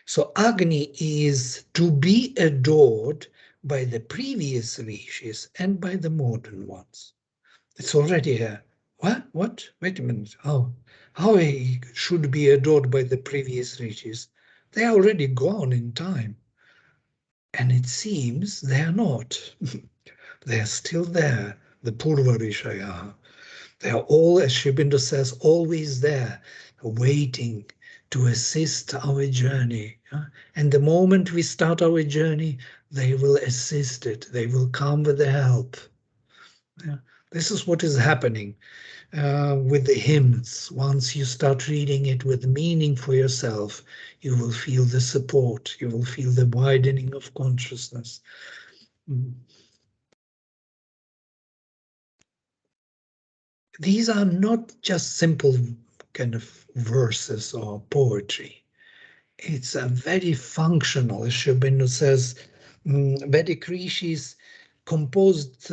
So Agni is to be adored by the previous rishis and by the modern ones. It's already here. What? Wait a minute. How he should be adored by the previous rishis? They are already gone in time. And it seems they are not. They are still there, the Purva Rishaya. They are all, as Aurobindo says, always there, waiting to assist our journey. And the moment we start our journey, they will assist it. They will come with the help. This is what is happening with the hymns. Once you start reading it with meaning for yourself, you will feel the support. You will feel the widening of consciousness. These are not just simple kind of verses or poetry. It's a very functional, as Aurobindo says, Vedic rishis composed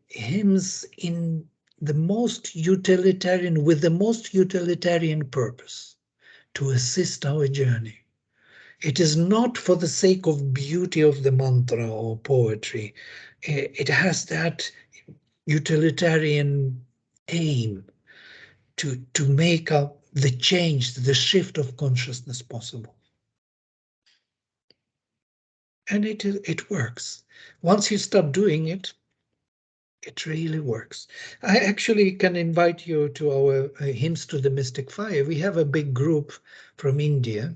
hymns in the most utilitarian, with the most utilitarian purpose, to assist our journey. It is not for the sake of beauty of the mantra or poetry. It has that utilitarian aim to make up the change, the shift of consciousness possible. And it works. Once you start doing it, it really works. I actually can invite you to our Hymns to the Mystic Fire. We have a big group from India.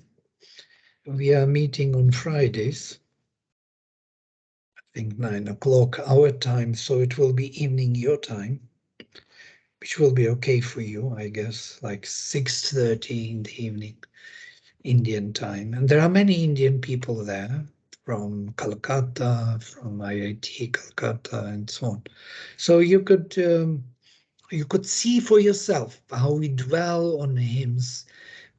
We are meeting on Fridays, I think 9 o'clock our time, so it will be evening your time, which will be okay for you, I guess, like 6:30 in the evening, Indian time. And there are many Indian people there, from Calcutta, from IIT Calcutta, and so on. So you could You could see for yourself how we dwell on hymns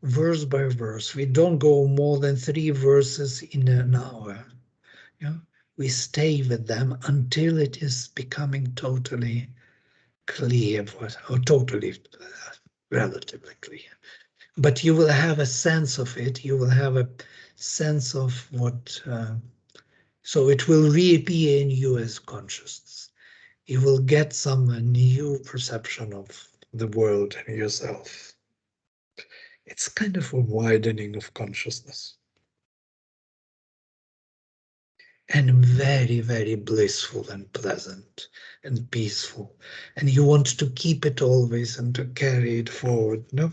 verse by verse. We don't go more than 3 verses in an hour. Yeah? We stay with them until it is becoming totally clear, or totally relatively clear. But you will have a sense of it. You will have a sense of what, so it will reappear in you as consciousness. You will get some new perception of the world and yourself. It's kind of a widening of consciousness. And very, very blissful and pleasant and peaceful. And you want to keep it always and to carry it forward, no?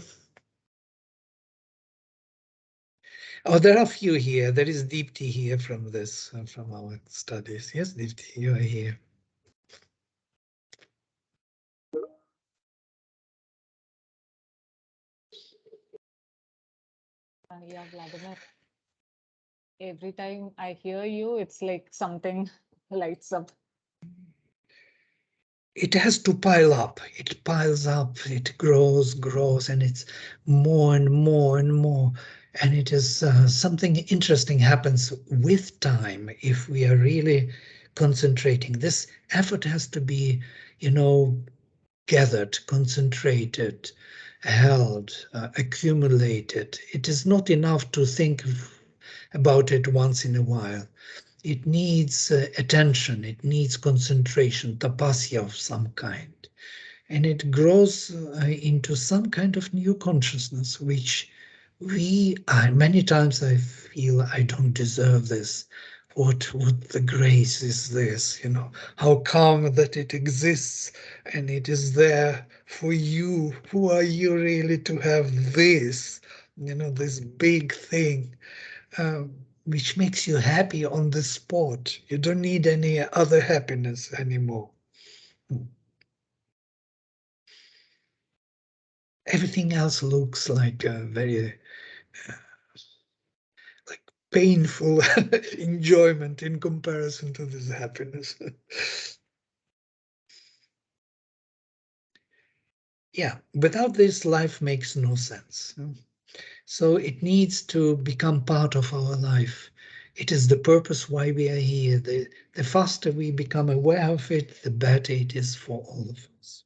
Oh, there are a few here. There is Deepti here from this, from our studies. Yes, Deepti, you are here. Yeah, Vladimir. Every time I hear you, it's like something lights up. It has to pile up. It piles up, it grows, and it's more and more and more. And it is something interesting happens with time if we are really concentrating. This effort has to be, gathered, concentrated, held, accumulated. It is not enough to think about it once in a while. It needs attention, it needs concentration, tapasya of some kind. And it grows into some kind of new consciousness, which many times I feel I don't deserve this. What the grace is this, how come that it exists and it is there for you. Who are you really to have this, this big thing? Which makes you happy on the spot. You don't need any other happiness anymore. Everything else looks like a very like painful enjoyment in comparison to this happiness. Yeah, without this, life makes no sense. So it needs to become part of our life. It is the purpose why we are here. The faster we become aware of it, the better it is for all of us.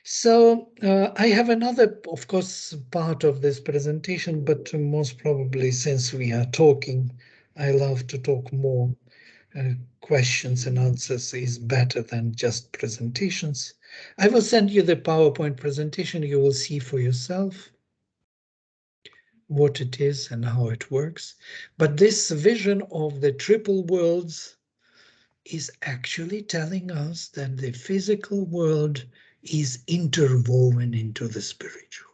So I have another, of course, part of this presentation, but most probably since we are talking, I love to talk more. Questions and answers is better than just presentations. I will send you the PowerPoint presentation. You will see for yourself what it is and how it works. But this vision of the triple worlds is actually telling us that the physical world is interwoven into the spiritual.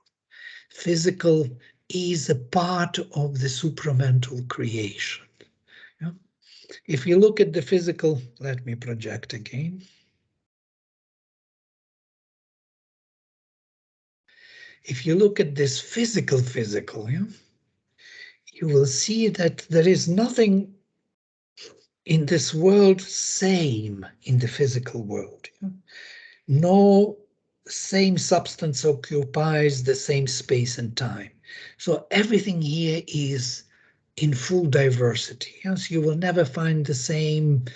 Physical is a part of the supramental creation. Yeah? If you look at the physical, let me project again. If you look at this physical, yeah, you will see that there is nothing in this world same in the physical world. Yeah? No same substance occupies the same space and time. So everything here is in full diversity. Yes, you will never find the same,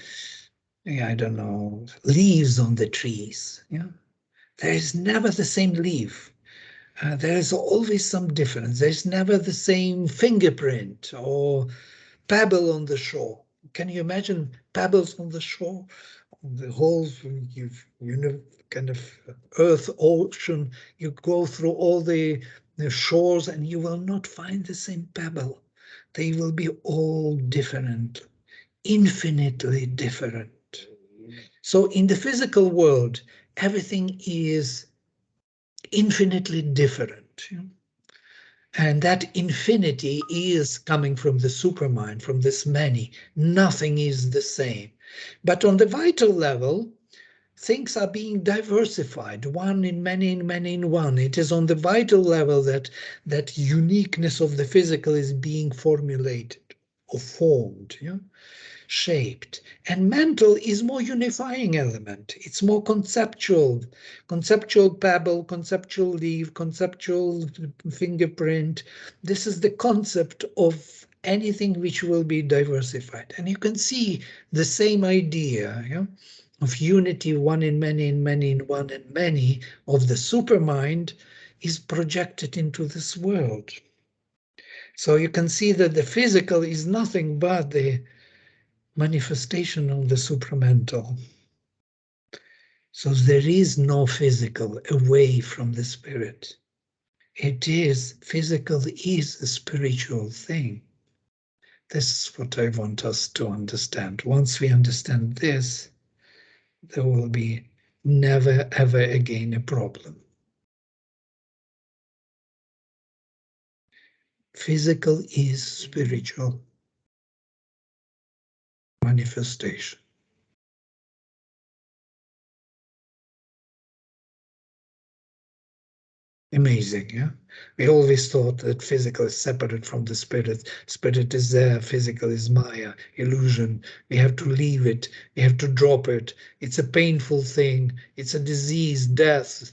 I don't know, leaves on the trees. Yeah, there is never the same leaf. There is always some difference. There's never the same fingerprint or pebble on the shore. Can you imagine pebbles on the shore? The whole, kind of earth, ocean, you go through all the shores and you will not find the same pebble. They will be all different, infinitely different. So in the physical world, everything is infinitely different. And that infinity is coming from the supermind, from this many. Nothing is the same. But on the vital level, things are being diversified, one in many, in many in one. It is on the vital level that that uniqueness of the physical is being formulated or formed. Yeah? shaped. And mental is more unifying element. It's more conceptual pebble, conceptual leaf, conceptual fingerprint. This is the concept of anything which will be diversified. And you can see the same idea, yeah, of unity, one in many, in many, in one, and many, of the supermind is projected into this world. So you can see that the physical is nothing but the manifestation of the supramental. So there is no physical away from the spirit. It is, physical is a spiritual thing. This is what I want us to understand. Once we understand this, there will be never ever again a problem. Physical is spiritual manifestation. Amazing, yeah? We always thought that physical is separate from the spirit. Spirit is there, physical is Maya, illusion. We have to leave it, we have to drop it. It's a painful thing, it's a disease, death,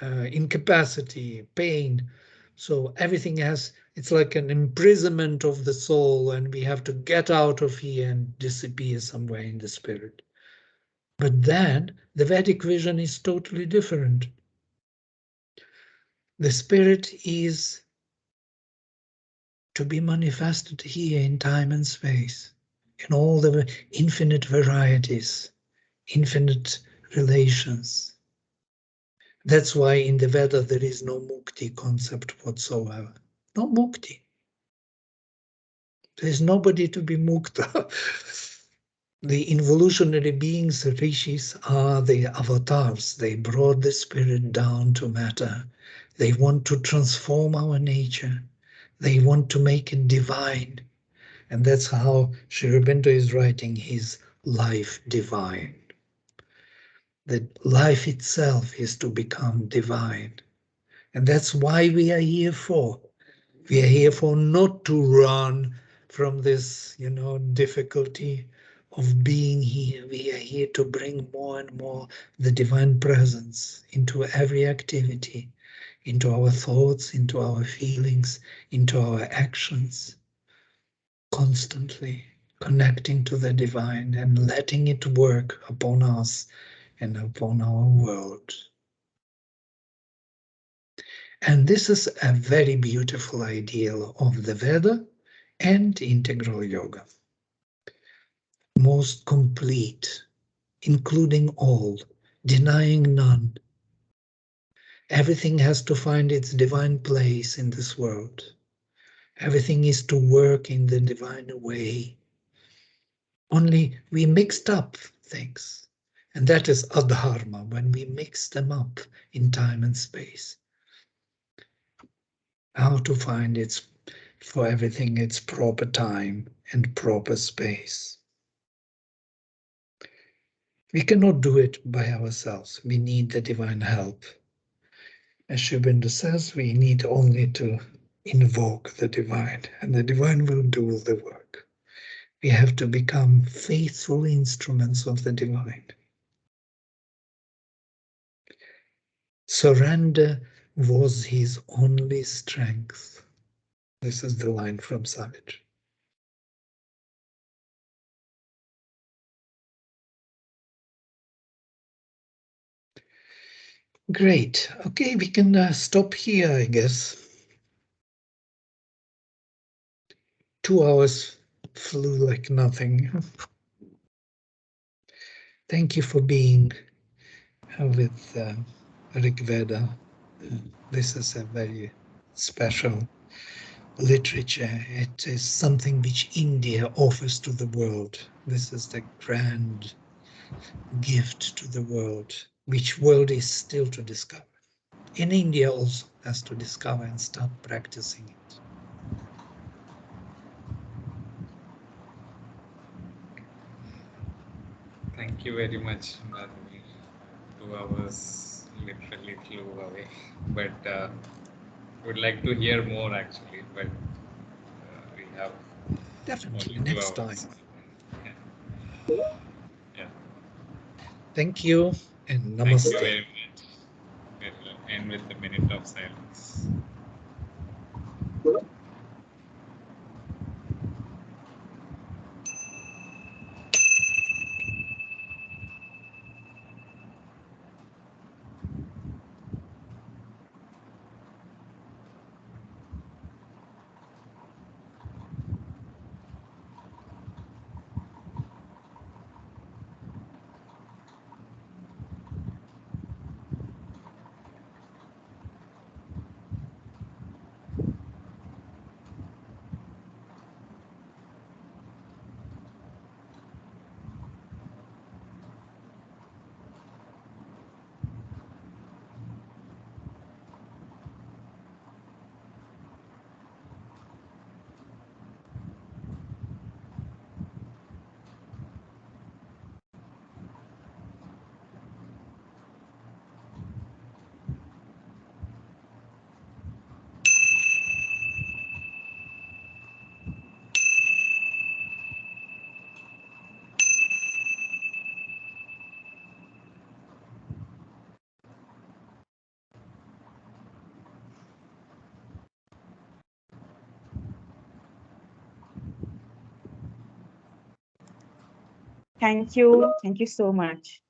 incapacity, pain. So everything has, it's like an imprisonment of the soul, and we have to get out of here and disappear somewhere in the spirit. But then the Vedic vision is totally different. The spirit is to be manifested here in time and space, in all the infinite varieties, infinite relations. That's why in the Veda there is no mukti concept whatsoever. No mukti. There is nobody to be mukta. The involutionary beings, the rishis, are the avatars. They brought the spirit down to matter. They want to transform our nature. They want to make it divine. And that's how Aurobindo is writing his life divine. That life itself is to become divine. And that's why we are here for. We are here for not to run from this, difficulty of being here. We are here to bring more and more the divine presence into every activity, into our thoughts, into our feelings, into our actions, constantly connecting to the divine and letting it work upon us and upon our world. And this is a very beautiful ideal of the Veda and integral yoga. Most complete, including all, denying none. Everything has to find its divine place in this world. Everything is to work in the divine way. Only we mixed up things. And that is adharma, when we mix them up in time and space. How to find for everything its proper time and proper space. We cannot do it by ourselves. We need the divine help. As Aurobindo says, we need only to invoke the divine, and the divine will do the work. We have to become faithful instruments of the divine. Surrender was his only strength. This is the line from Savage. Great. Okay, we can stop here, I guess. 2 hours flew like nothing. Thank you for being with Rig Veda. This is a very special literature. It is something which India offers to the world. This is the grand gift to the world, which world is still to discover. In India also has to discover and start practicing it. Thank you very much, Vladimir. 2 hours literally flew away, but would like to hear more actually, but we have Definitely only 2 next hours. time. Yeah. Yeah. Thank you and Thank you namaste. very much. We'll end with a minute of silence. Thank you. Thank you so much.